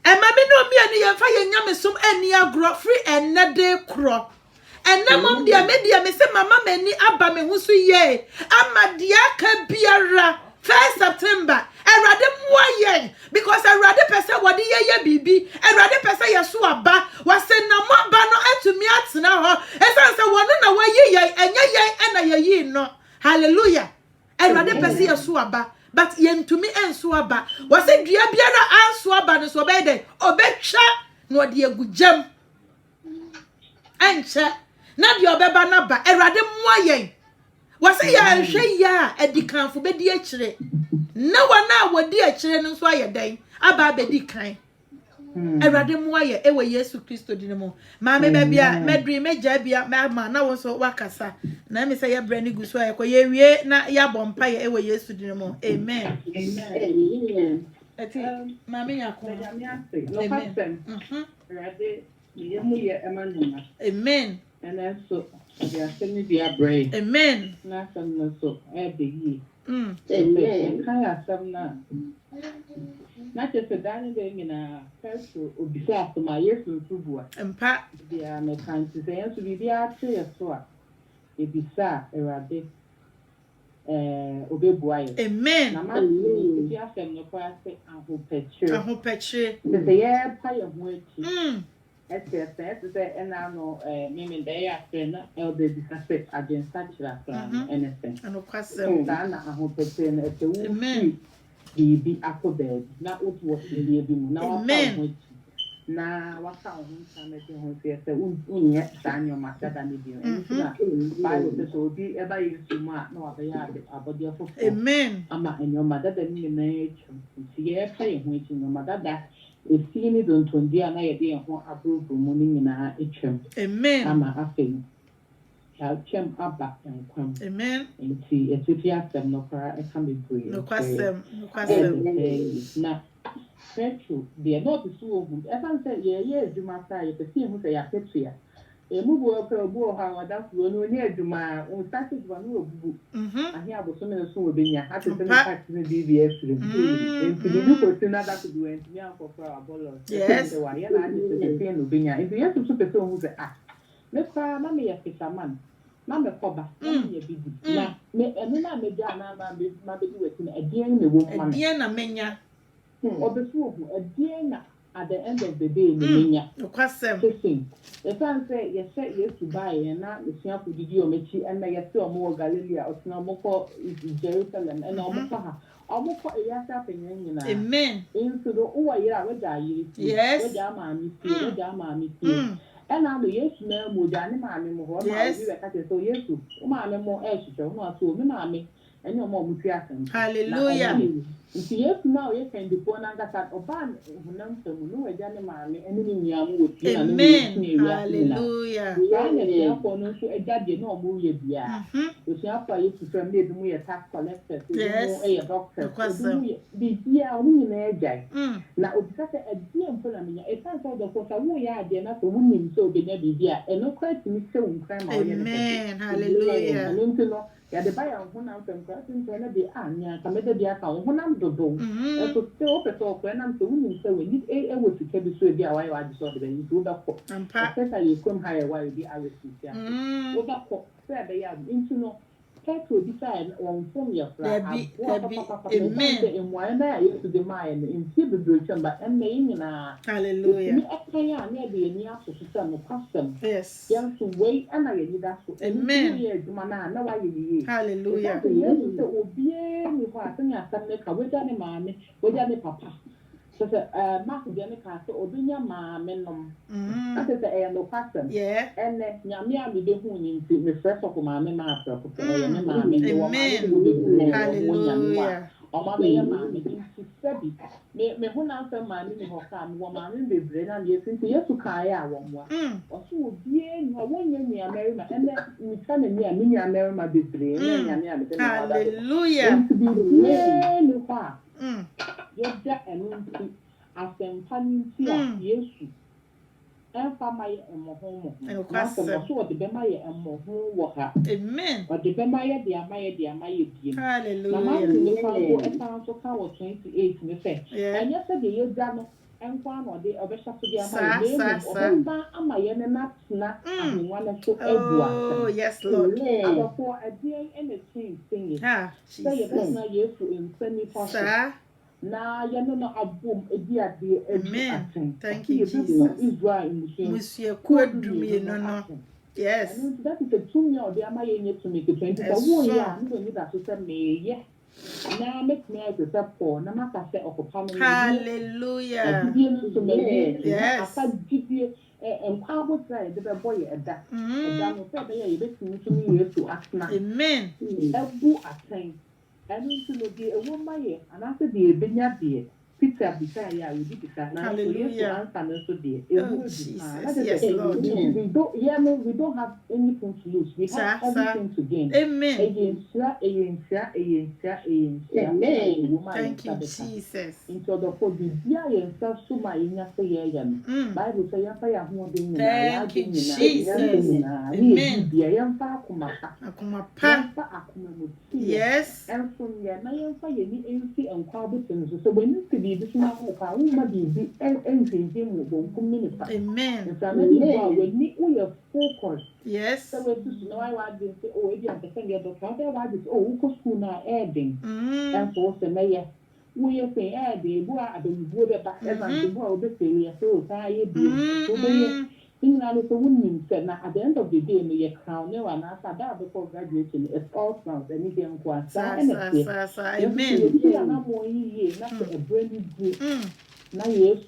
S1: E ma me no mi ani ye fa ye nyame som ani agro free enade kro. And now, mom, dear, me say, Mamma, many abba me who ye. Ama diaka biara 1st September. I rather more yen because I rather person what ye bibi. I rather person ya suaba was send no more banner to me at now. As I say, one no way ye and ye no. Hallelujah. I rather person ya suaba. But yen to me and suaba was a dear biara and suaba no so bede. Obecha no dear good gem. And chat. Na di obeba na ba erade moayen wase ya hwe ya edikan fo be di akire na wana wodi akire no so ayeden aba be di kan erade moaye ewe Yesu Kristo dinimo ma me ba bia medri meja bia ma na won so wakasa na me say ya brani guso aye ko ye wie na ya bompa ye ewe Yesu dinimo amen
S2: Amen.
S1: ati ma me yakọ
S3: no pastor erade ye mu ye emanuma
S1: amen.
S3: And then so they are sending their brain.
S1: Amen.
S3: Na some so every
S2: Amen.
S3: Kaya some na. Not just a dining day in a person or before my years to Subua.
S1: And Pat,
S3: they are no kind to say, and to be there to your sword. It be sa a rabbit. Obey boy.
S1: Amen.
S3: Now, if you have them, no price, I hope picture.
S1: I hope picture.
S3: The air pie of waiting. Say, and I know, maybe they are friend, elder disrespect against such anything.
S1: And of course,
S3: I hope it's in a woman. Be after bed, not what you be now. Amen. Now, what kind of home say, yet, Daniel, my dad, and you. Bible says, so be ever used to mark no other yard about your foot. Amen. Ama and your mother, then you age. See, playing which your mother that. If you don't turn the idea of approve for morning in a HM. Amen. I'm a thing. Help him up back and come. Amen. And see, if you ask them, no cry, I can be free. No question. No question. Now, very true. They are not the soul. As I said, yeah, you must say, you can see who they are here. A move over how that's when near to my own status one will book. I hear about so many soul being a happy to the DVS. And to do for another to do and to for our ball. Yes, I if you have to super so who's a let's cry, Mammy, a fisherman. Mamma Coba, Mammy, a busy. Now, and then I made my baby with a dear in the woman. Diana Mania. Or the fool, a dear. At the end of the day, no question. If I say, yes, yes, to buy, and not the same for the geometry, and I still more Galilee or Snowmoko is Jerusalem, and almost a yes up in Amen. Into the over year, where are you? Yes, where are mammy, and I'm the yes, no, Mudani, mammy, more. Yes, so yes, mammy, more extra, not to me, mammy, and no more Mutiasan. Hallelujah. If yes, now you can depend on that or ban who knows the Mulu, a Janimani, and in Yamu with you. Amen. Hallelujah. Therefore, no, a judge, no movie, yeah. If you have to from me to me a tax collector, a doctor, be here only in a day. Now, it's such a dear employment. It sounds like the course of who are there not to women so be never here, and no quite to me so crime. Amen. Hallelujah. ya de ba ya honam fam kwa tin na de anya ka me de aka honam dodo so se o pe so kwa nam so woni se we ni e wo sika bi so bi a why wa so de be yi so da ko se ka ye kom higher why bi a we sika wo da ko se be ya into no Petro decide on from your flat. Amen. In one day, to the mind in celebration, but and name
S1: hallelujah.
S3: Near the near system of custom.
S1: Yes.
S3: Young to wait and I did that.
S1: Amen.
S3: No, I did.
S1: Hallelujah.
S3: Yes, it will be any part and I can make a with any mammy, with any papa. So, Mark Janica, or Dunya Menum. That is the end of custom.
S1: Yeah.
S3: And then Yamia be doing the first of my master.
S1: Amen. Hallelujah.
S3: Or my mammy, Sebi. Me who now send my name or come, woman, be brain and yes, into yes to Kaya one. Or so, dear, you are 1 year near America, and then we come in near me, America, be brain.
S1: Hallelujah.
S3: To be really far. Yes, and asɛmpa ntia Yesu ɛmfa ma yɛ ɛmmɔho ɛmɔ so wɔde bɛma yɛ ɛmmɔho wɔ ha
S1: amen
S3: wɔde bɛma yɛ de ama yɛ biem
S1: hallelujah
S3: na ma ne fa ko ɛsan so ka wɔ 28 ne sɛ ɛnyɛ sɛ de yɛgya no ɛnkɔ ana ɔde ɔbɛhyɛ so de ama yɛ ɔbɛba ama yɛ ne natena ahengua no so abu asɛm
S1: oh yes lord
S3: abɔfo ɛdeɛn ɛna kyɛn sɛnyɛ sɛ yɛbɛtena Yesu nsa nifa so na yɛno no abom edi ade
S1: amen thank you Jesus
S3: Israel
S1: musia kuadumie no yes
S3: and that is a tumi or the ama yɛ to make it 20 so wo ya no need that to say me ye na make me as a for na maka say okopa me
S1: hallelujah
S3: yes aka gidie nkwa ho try de be boy ɛda no say be ye betumi to me Yesu atena
S1: amen
S3: ebu aten and into the woman, and after the Benya dear, Peter beside ya, we did it.
S1: Hallelujah.
S3: Yes, Lord. We don't have anything to lose. We have everything to gain.
S1: Amen.
S3: Amen.
S1: Thank you, Jesus.
S3: Into the for the dear and so my in Bible say,
S1: thank you, Jesus. Amen. Yes.
S3: And from your name for any empty and quality. So when you see this now, I will be anything won't communicate.
S1: Amen.
S3: And so when we are focused.
S1: Yes.
S3: So we just know I didn't say, oh, if you understand your doctor, I just, oh, who school now adding. And for the mayor, we are saying, eh, the boy, I don't go back, and the boy will be saying, so tired. So said, now at the end of the day, no, your crown, no one after that before graduation, it's all sounds, anything quite. Amen. I'm more year, not a brand new group. Now, yes,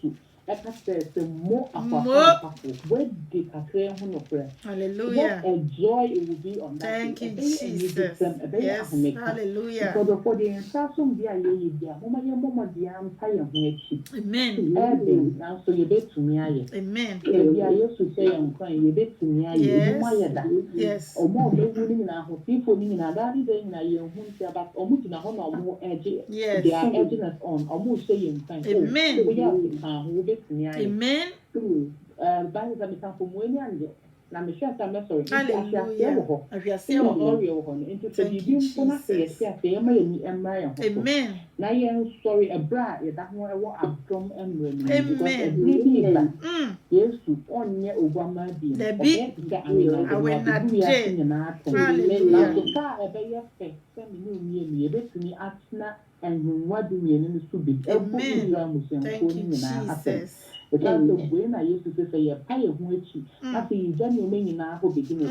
S3: Eka says the more where did I say hallelujah. What a joy it will be on that.
S1: Thank you, Jesus. Yes, hallelujah.
S3: So for the instruction be a ye dear, Mama dear, I'm tired.
S1: Amen.
S3: Now so you bet to me.
S1: Amen.
S3: I used to say I'm crying, you bet to me.
S1: Yes.
S3: Or more maybe now, people in a daddy day in a year, but almost in a home or more edgy. Yes. They are edging us on, almost saying, amen. We are
S1: amen.
S3: Bible that become from when na me share some sorry.
S1: Hallelujah.
S3: Into the beginning
S1: amen.
S3: Na yen sorry a bra e da ho e wo abdom emre
S1: amen.
S3: Yes onye ogwama bi.
S1: The big hallelujah.
S3: So ka e be yes se me no betumi atena and what do you mean to be?
S1: Amen. Thank you, Jesus.
S3: Because the way I used to say, a pie of which I see genuinely now who begin to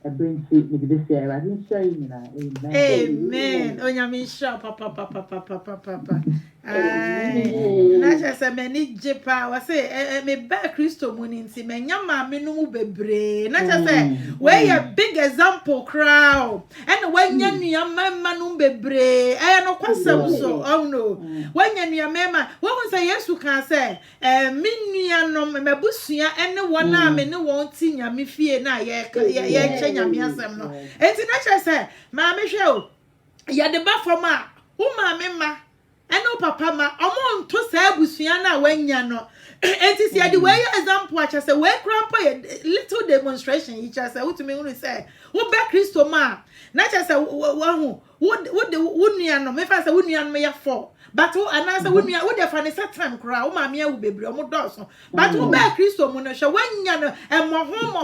S3: a brain seat with this year. I didn't say,
S1: amen. Oh, yeah, me sure, papa. Na just many jepa was say me back Christo muninti me nyama me no bebre na just say we a big example crowd and when nya nuama no bebre no kwasam so oh no when nya nuama when say Yesu kan say me nuanom me busua ene wona me ne won ti nyame fie na ye che nyame asem no enti na just say ma me hwe o ya de ba for ma wo ma me ma eno papa ma omo nto sa abusua na wanya no And to see the way example, I just say, where grandpa little demonstration, he just said, what to me when he said, what back Christo ma? Not just a what the Wunian, no, if I say Wunian may have fall. But who and I say Wunia would have found a certain crowd, my mere will be Bromo Dawson. But who back Christo Monosha when yana and more home.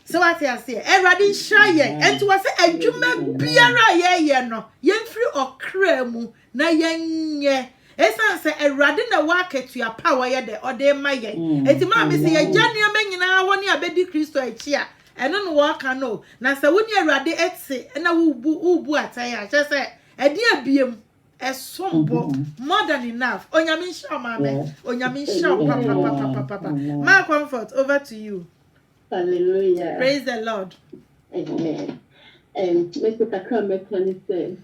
S1: So I say, everybody shy, and to us, and you may be a no, yen free or cremu, na yen. Esan se erade na waka to your power ye de ode maye enti ma be se ye janua manyina ho ne abedi Kristo achi a eno no waka no na se woni erade etse na wubu ataya che se ede abiem esombo more than enough onyame nsha mame onyame nsha papa my comfort over to you.
S2: Hallelujah,
S1: praise the Lord.
S2: Amen. And Mr. Kakame can say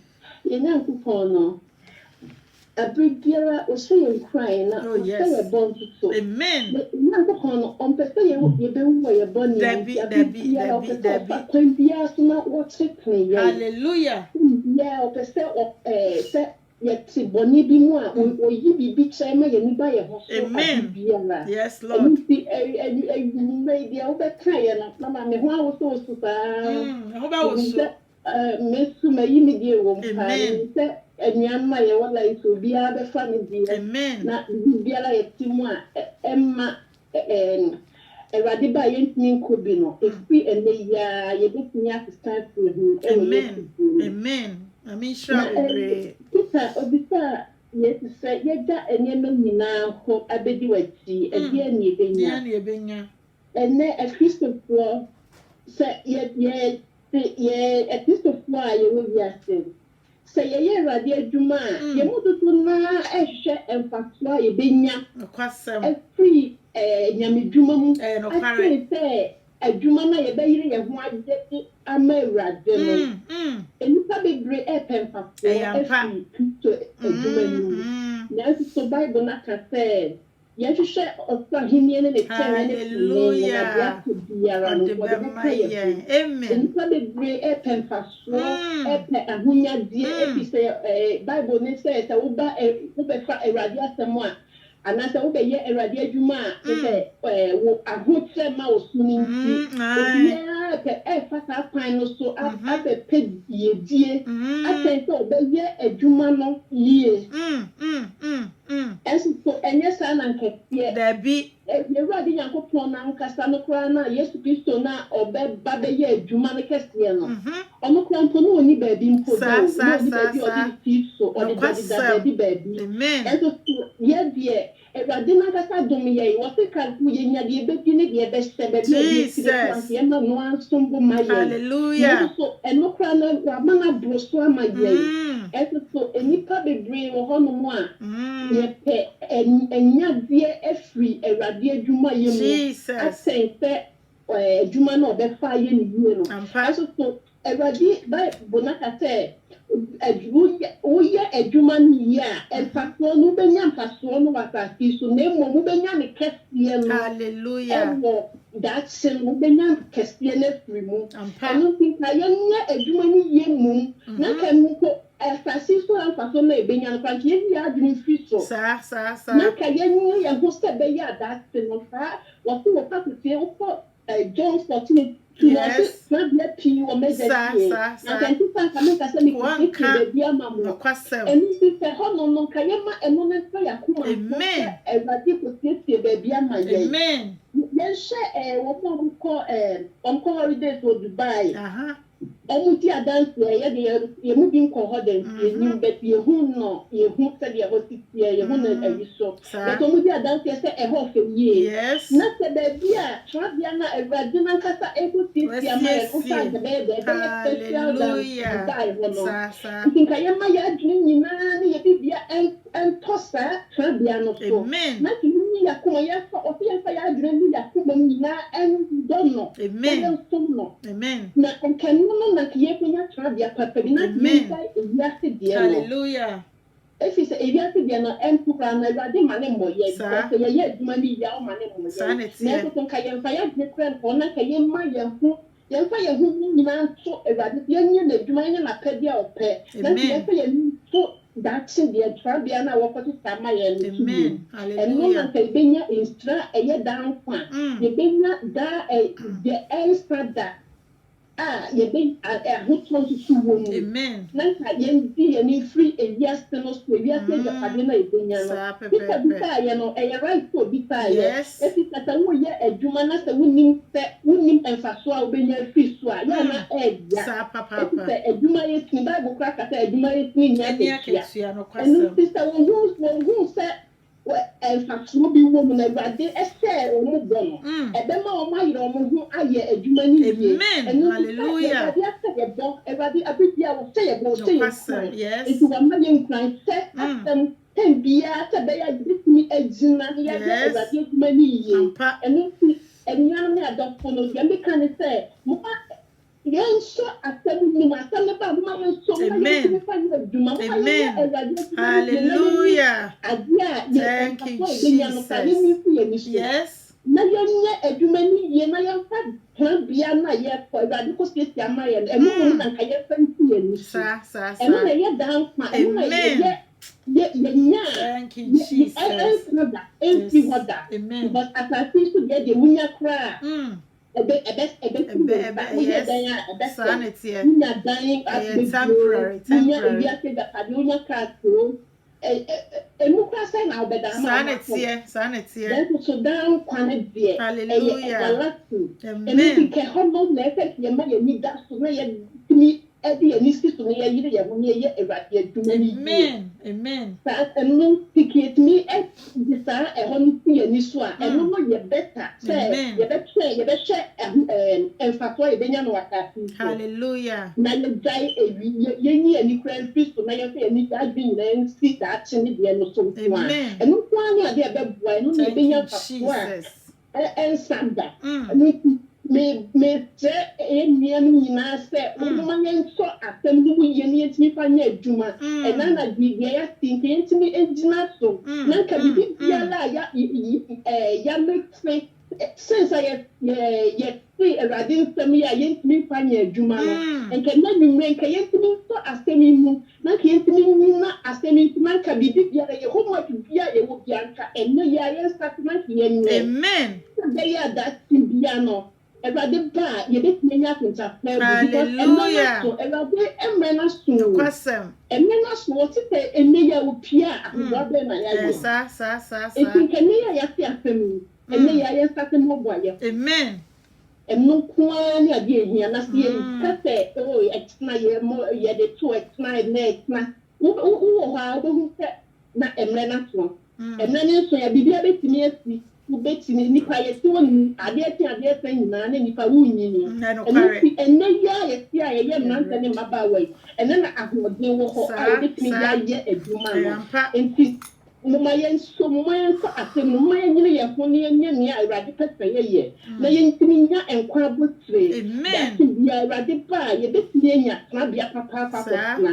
S2: you know no a big girl was saying crying. Oh, yes.
S1: Amen.
S2: On the say you been where you're born. Debbie.
S1: Hallelujah.
S2: Yeah, or say, yet Bonnie be more, or you be big time, and buy a horse.
S1: Amen. Yes, Lord.
S2: And you made the other tire, Mamma, me was so super.
S1: How about
S2: Miss Sumayimi, dear woman, and young Maya, what like to be other family.
S1: Amen.
S2: Not be like Timwa, Emma, and a radiba yen could be no. If we and they you get me to start with him.
S1: Amen. Amen. I mean, sure.
S2: Peter, Obita, yes, say, yet that and yemen now hope I bed you at sea, and dear Benya. And then a Christmas floor said, yet, a Christmas floor you will be asking. Say ye radia juma ye mututu na ehwe emfatwa ye benya
S1: nokwasem
S2: free nyame juma mu
S1: no pare
S2: say adwuma na ye bayire ye ho agye ama urade no enipa bebre pemfatwa e to adwuma mu na so Bible na ka say ye hwehwe osahimie ne
S1: hallelujah amen
S2: enipa bebre pemfatwa ahunya die efise Bible ne say wo ba fa erade asemo a anasa wo be ye erade adwuma a say wo ahotre ma osuni nti ya ke fa sa pan no so apepe die atense wo be ye adwuma no yie so enye sa na nkese
S1: dabi
S2: Erade Yankopon na nkasa no kra na Yesu Kristo na obeba be ye adwuma ne kese no ono krampo no oni baabi mpo do oni baabi odi tiso odi baabi
S1: amen
S2: eso ye die erade na nkasa dom ye wo se kan ku ye nya die bebi ne die be se baabi
S1: Jesus
S2: ye ma no ansombo ma ye
S1: hallelujah
S2: so eno kra na amana broso ama ye eso so enipa bebre wo hono mu a ye pe enya die efri erade adwuma ye mu asense adwuma na obefa ye ni yie no eso so erade Bible na ka say oye adwuma ni ye a efaso no benya mpaso no wasasi so na emo mo benya ne kesiye no
S1: hallelujah
S2: that sin mo benya kesiye na free mu eno think na ye nya adwuma ni ye mu na kan ko efasi so afaso na ebenya no kwanti ye ya adwuma free so
S1: sa
S2: na ka ye nya ye ho se be ya that sin no fa wo so wo pa tie wo John 14
S1: yes
S2: na bia pi wo meje tie na kan tu san kan ka se mi ko ti be bia mamu
S1: nokwasem
S2: eni ti se hono no ka ye ma eno ne fa ya kuma
S1: amen
S2: everybody ko ti be bia ma ye
S1: amen
S2: ye she wo ko on ko holidays to Dubai
S4: Omuti adansi ye mu bin ko hoden ye nim bet ye hu no ye hu se ye ho titi ye hu na ayiso but omuti adansi se e ho fe ye na se be bia trabia na ewade na kasa e ko titi ama e ko sa de be special dance think I am ya adwini nyina ne ye bibia en tosa trabia no so na ti ni ya ko ya fa o fa ya adwini ya ko bom nyina en donno
S1: amen
S4: na nkanu na kiye kunya trabia papa bi na kiye yase die no
S1: hallelujah
S4: efi se yase die no empura na ewade mane moye because ye ye aduma ni ya o mane moye na so kan kaye fa ya de kran ko na kaye ma ye hu ye fa ye hu nyina so ewade ye nye na aduma nye na pa dia ope na ye fa ye so
S2: that's the Trabiana what is Tamayan.
S1: Amen.
S2: And no one can be in stra a down one. The benya da the extra that. You be a who told you woman.
S1: Amen.
S2: Nanka yendi any free a yes to no school. We are saying the Padina Benya. Bita, a right for Bita. Yes. If it's at a way a Jumana, the winning and Fasua Benya Fisua. Yana egg. Papa. A Juma is in Bible crack at a Juma is in and sister who said. And Fasua be woman, a radi, a share or more than a bema my who I a Jumani.
S1: Amen. Hallelujah.
S2: A bit will say about
S1: yes.
S2: If you are million clients, set them 10 beer, they are giving me a Juna, many years. And young men don't follow them, they can say, young so I tell you, I tell about Mamma so
S1: Amen. Hallelujah. Thank you, Jesus. Yes.
S2: Na yanya edumani ye na yamfa kan bia na ye for Awurade ko sisi amaye emu mu na ka ye fanti ye ni
S1: sa
S2: emu na ye dan kwa emu na ye nya
S1: thank you Jesus
S2: amen but as I see to get the munya kra ebe
S1: yes sanity
S2: munya dying at
S1: temporary
S2: munya say that munya kra so Emuka say now better
S1: sanity
S2: then so down kwanet there
S1: hallelujah
S2: amen ke hono na effect ye ma ye ni that so na ye timi e dey ni sis so na ye yire ye ho ye Awurade aduma
S1: amen
S2: that enu ticket me e disa e hono ti ye ni so a enu no ye better say ye be share enfato ye benya no wakati
S1: hallelujah
S2: na ye dai ye ni ani kran Kristo na ye say ani adwin na nsi that chine de no so kwa enu kwa ni ade be boa enu na benya fato a sanda me je eniam nyina se umanya so atem mu ye ni etimi fa nya adwuma na bibia ya tinke etimi engina so na ka bibia la ya make sense ye see Awurade nsem ya yentimi fa nya adwuma no enka na nwumre enka yentimi so asemi mu na ka yentimi nyina asemi na ka bibia ye homo bibia ye wo bianka enno ya ye statement ye nwe
S1: amen
S2: they are that bibia no Awurade ba ye be nya kwenta
S1: hallelujah
S2: Awurade emrena so
S1: kwasem
S2: emrena so what say eneya opia akugwabe na ya ye
S1: sa
S2: etinkeneya ya ti afem eneya ya statem oboye
S1: amen
S2: enu kwa ni ade ehia na se ye kase extra ye mo ye de to extra na wo ha bo se na emrena so emrena so ya bibia betimi asi ubetini nipa yesi wonu ade ati nyina na nipa wunyini enne ya yesi a ye mnanta ne mabawa enne na ahoden wo ho a obetini ya ye aduma no enti mama yen so atem mama yen nyine ye ho ne nya ne Awurade pesa ye na yentini nya enkwa botre
S1: amen
S2: ya Awurade ba ye betini nya na bia papa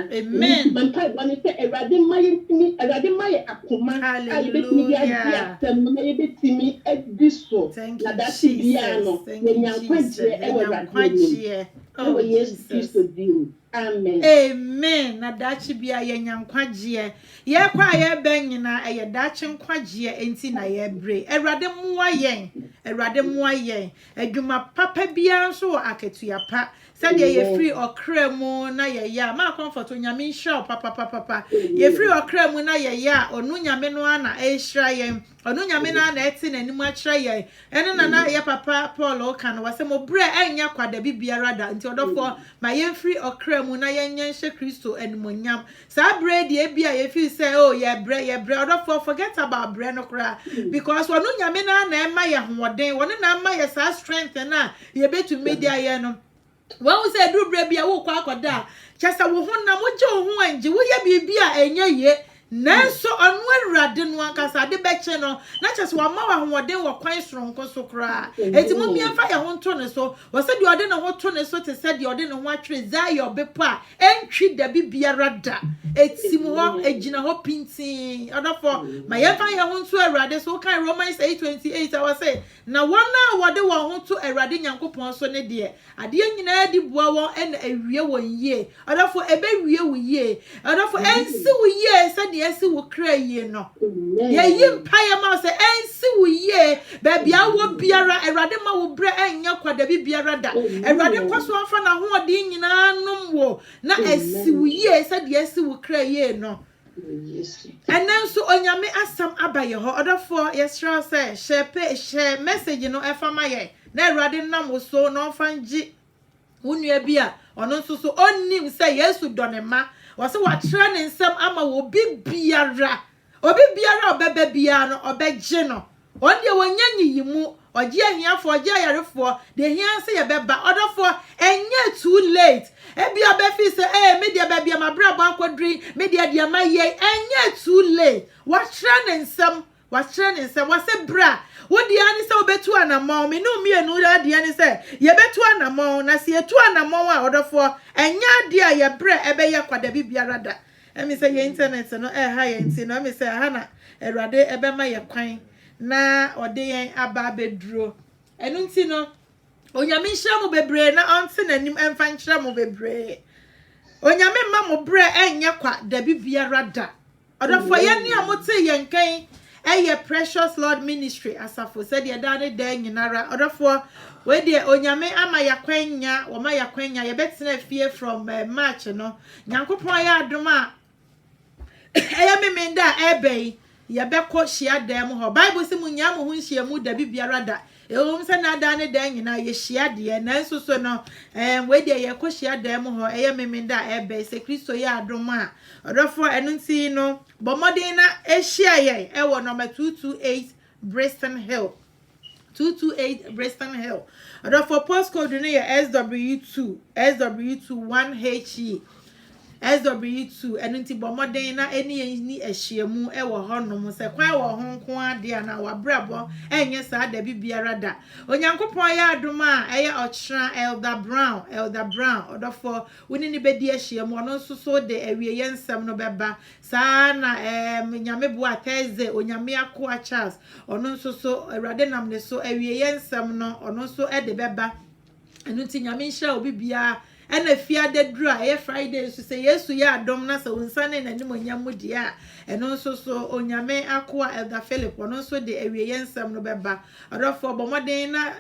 S1: amen
S2: man kai bani se Awurade ma yentini Awurade ma ye akoma a ye betini ya atem na ye betini ediso na dati bia no ye nya kwaje e Awurade oh yes Kristo dim
S1: amen na dachi bia ye nyankwagye ye kwa ye ben nyina ye dachi nkwagye enti na ye bre Awurade muwa yen adwuma papa bia nso aketua pa said ye free okra mu na ye ya ma comfort onyame nhira papa ye free okra mu na ye ya onu nyame no ana ehira yen onu nyame na na eti na nimu akira yen eno na ye papa Paul okan wase mo bre enya kwada bibiara da nti odofo ma ye free okra mu na ye nyenhye Kristo enimonyam sa bre de bia ye feel say oh ye bre odofo forget about bre no kra because onu nyame na na ema ye hoden woni na ema ye sa strength na ye betu media ye no when we say do bre bia wo kwa akoda chasa wo ho na mo je wo ho anje wo ye bibia enye ye nanso anu awurade no ankasa de beche no na kyese wa ma wa hoden wo kwan soronko so kra enti mo miamfa ya ho nto ne so wo se de ode ne ho to ne so te se de ode ne ho atwere zayo bepo a entwi da bibiara da eti mo ho egina ho pintin odofo ma yemfa ya ho nto awurade so kan Romans 8:28 I was say na wona wode wo ho to awurade nyankopon so ne de ade nyina di boa wo en awie won yie odofo ebe wie wo yie odofo ensi wo yie se de esi wo kra yie no ye yimpa ya ma se ensi wo yie ba bia wo biara awurade ma wo bre enya kwada bibiara da awurade kwaso afa na ho ode nyina nom wo na esi wo yie se de esi wo kra yie no. And then so onyame asam abaye ho odofo yesra say share message no efama ye na awurade nam wo so no fanji wonua bia ono nso so onnim say Yesu donema wo se watre ne nsam ama wo bibiara obebe bia no obegye no onde wonyanyi yimu oje ahiafo oje ayarefo de hia se ye beba odofo enye too late ebia be fi se media be bia mabrabo akwadri media dia maye enye too late watre ne nsam wase bra wodi ani se obetu anamon me no mienu da dia ni se ye betu anamon na se etu anamon a odofo enya dia ye bre ebe ye kwada bibiara da emi se ye internet no ha ye nti no emi se ha na erade ebe ma ye kwan na ode yen aba beduro enu nti no onyame nhira mo bebre na onte nanim emfa nhira mo bebre onyame ma mo bre enye kwa da bibiara da odofo ye ni amote ye nkan eye Precious Lord Ministry asafo said ye dane dan nyinara odofo we de onyame ama yakwanya wo ma yakwanya ye betena fie from March no nyankopon ya adoma eye memenda ebei ye beko hia dan mu ho Bible se munya mo ho hia mu da bibiara da ewom se na dane dan nyina ye hia de na nso so no we de ye ko hia dan mu ho eye memenda ebei se Kristo ya adoma odofo enu nti no bomodin na ehia ye ewo number 228 Bristol Hill 228 Bristol Hill odofo postcode no ye SW2 1HE SW2 enu nti bomodin na eni ni ehyiemu ewo honom se kwan wo honko ade na wabrabo enye sa da bibiara da onyankopon ya adoma eye ochra Elder Brown odofo woni ni bedi ehyiemu ono nso so de awie yensem no beba sa na nyame bo ateze onyame akoa Charles ono nso so awurade nam ne so awie yensem no ono nso e de beba enu nti nyame nhira obi bia ena fia de dura e Friday so say Yesu ya adom na so unsane na nim onyam dia eno nso so onyame akoa Elder Philip ono nso de awie yensam no beba odofo bomoden na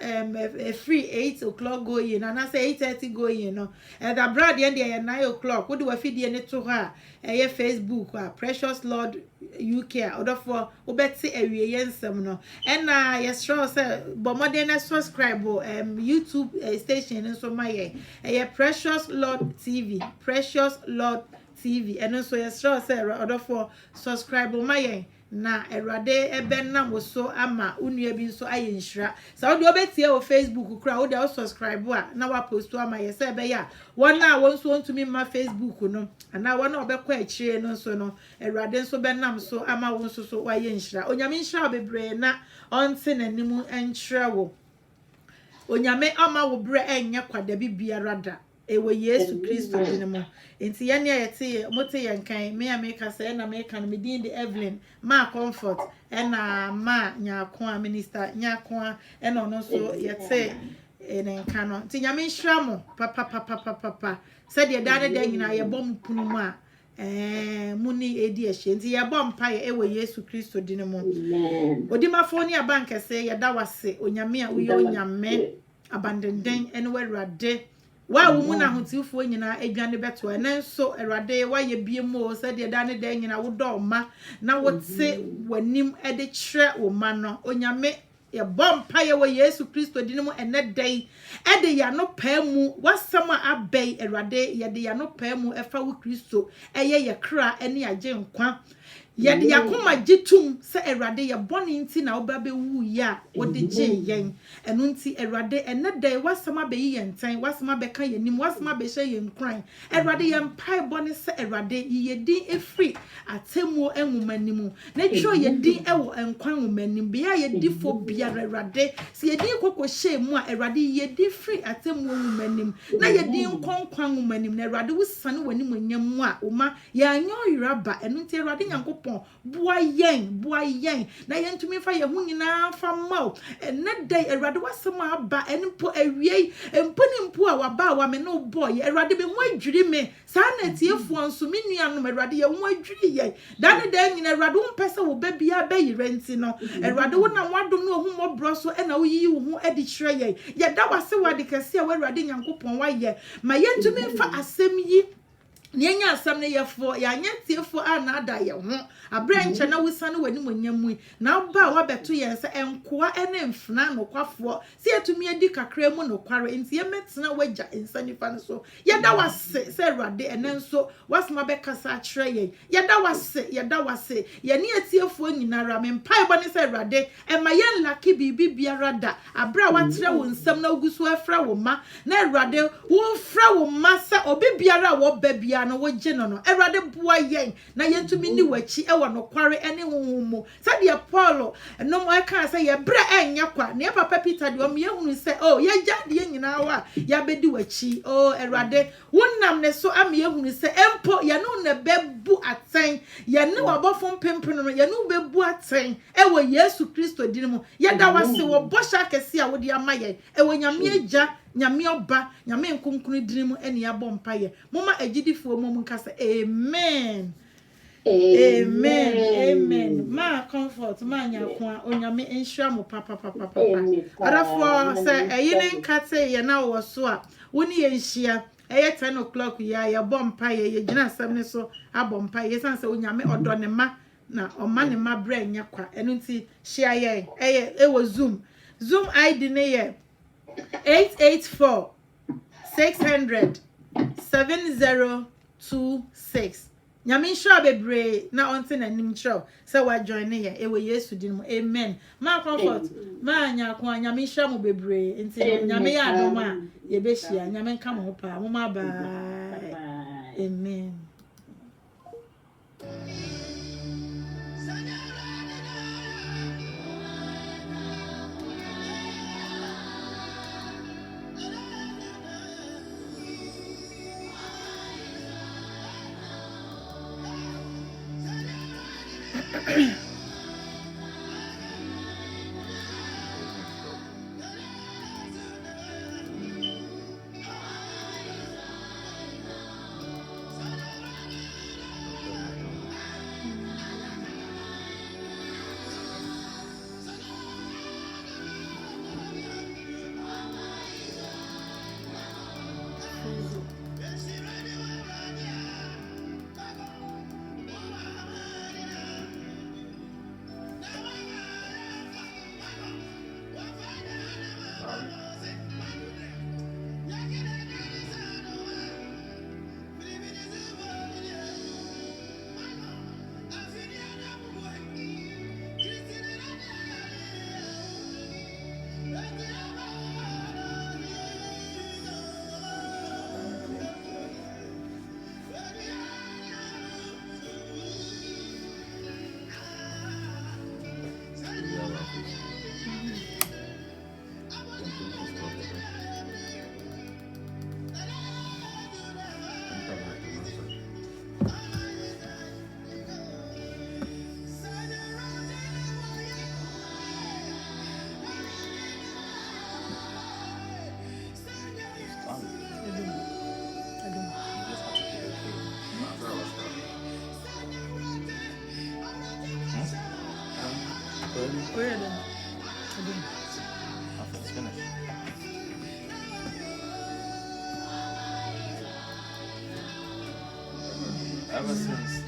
S1: free 8 o'clock go yin na say 8:30 go yin no Elder Brad ye 9 o'clock wo de wafidie ne to ha eye Facebook Precious Lord UK odofo obeti awie yensam no ena yesro say bomoden na subscribe YouTube station nso maye eye Precious Lord TV and also yesro say odofo subscribe maye na erade ebe na so ama unua bi nso aye nhira sa wo de obetie wo Facebook kura wo de subscribe a na wa post ama ye say be ya wona won so ntumi ma Facebook no ana wona obekọ akire no so no erade nso be nam so ama won so wa ye nhira onyame nhira bebre na onte nanim enhira wo onyame ama wo bre enye kwada bibiara da ewe Yesu Kristo dinemo enti ye ne yete mote ye nkan me America say na America no medin de Evelyn ma comfort na ma nyako minister nyako na ono so yete ene nkan no enti nyame nhira mo papa said ye dade da nyina ye bom punu mu a muni edi ehye enti ye bom pa ye ewe Yesu Kristo dinemo odimafo ni abanka say ye da wase onyame a uyo onyame abandenden ene werade wa wo mu na hotifo nyina adwane beto ene nso erade wa ye biemu se de da ne da nyina wo do ma na wo te wanim ede kire wo ma no onyame ye bompa ye wo Yesu Kristo dinemu ene dai ede ya no pa mu wasam abai erade ye de ya no pa mu efa wo Kristo eye ye kra ene agye nkwa Yɛde yakoma gitum se Awurade ye boni nti na oba be wu ya wode gye yen eno nti Awurade ene da wasama be yi yenten wasama be ka yenim wasama be hye yen kran Awurade ye mpai boni se Awurade ye din efri atemu enwumanimu na tro ye din ewo enkwan nwumanim bia ye difo bia Awurade se ye din kokoshe mu a Awurade ye di free atemu nwumanim na ye din konkwan nwumanim na Awurade wusane wanim anyam a oma ya anyo yiraba eno nti Awurade Nyankopɔn bua yen na yentumi fa ye hu nyina fa maw ene dai Awurade wasema aba enpo awie emponi mpo a waba wa me no boy Awurade be hu adwiri me saa na tiefo nso me nuanom Awurade ye hu adwiri ye dan da nyina Awurade wo pese wo ba bia ba yirenti no Awurade wo na wadom no hu mobro so e na wo yi wo hu adi kyerɛ ye da wase wade kase a Awurade Nyankopɔn wa ye ma yentumi fa asɛm yi Nyanya asam ne yefo ya nyetiefo a na ada ye ho abranche na wusane wani monyam na ba wa beto ye se enkoa ene mfna no kwafo se etumi edi kakra mu no kware nti ye metena wagya nsanifa no so ye da wase se Awurade ene nso wasma be kasa kire ye da wase ye ne etiefo nyinara me mpai bo ne se Awurade e ma ye nlaki bibi biara da abra wa tere wo nsam na ogusu afra wo ma na Awurade wo fra wo ma se obi biara wo ba bia no wogye no Awurade boa yen na yentumi ni wachi e wo no kware ene honhomu sa de Paulo no mo aka say ye bra enya kwa ne papa Peter de o me hunu say oh ye jade nyina wa ya bedi wachi oh Awurade wonnam ne so am ye hunu say empo ye no na bebu aten ye ne wabofo mpempem no ye no bebu aten e wo Yesu Kristo dinimu ye da wase wo bosha kese a wo de amaye e wo nyame agya nyame oba nyame nkonkunu dinimu ene ya bɔ mpaye moma agidifo mo nkasa amen amen ma comfort ma nyakwa onyame enhira mo papa arafo se eyine nkate ye na wo so a woni ye nhia eye 10 o'clock ya ye bɔ mpaye ye gina asɛm ne so abɔ mpaye ye san se onyame ɔdɔ ne ma na ɔma ne ma bra nyakwa eno nti hia ye eye ewo zoom id ne ye 884 600 7026 nyame nhira bebre na onte na nim chiro se wa join ye ewe Yesu din amen ma comfort ma nya kwa nyame nhira mo bebre nti nyame ya adom a ye behia nyame nka mo pa mo ma ba amen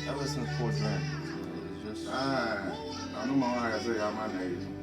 S5: Ever since Fort Dram, it's just
S6: I don't know why I say I'm my name.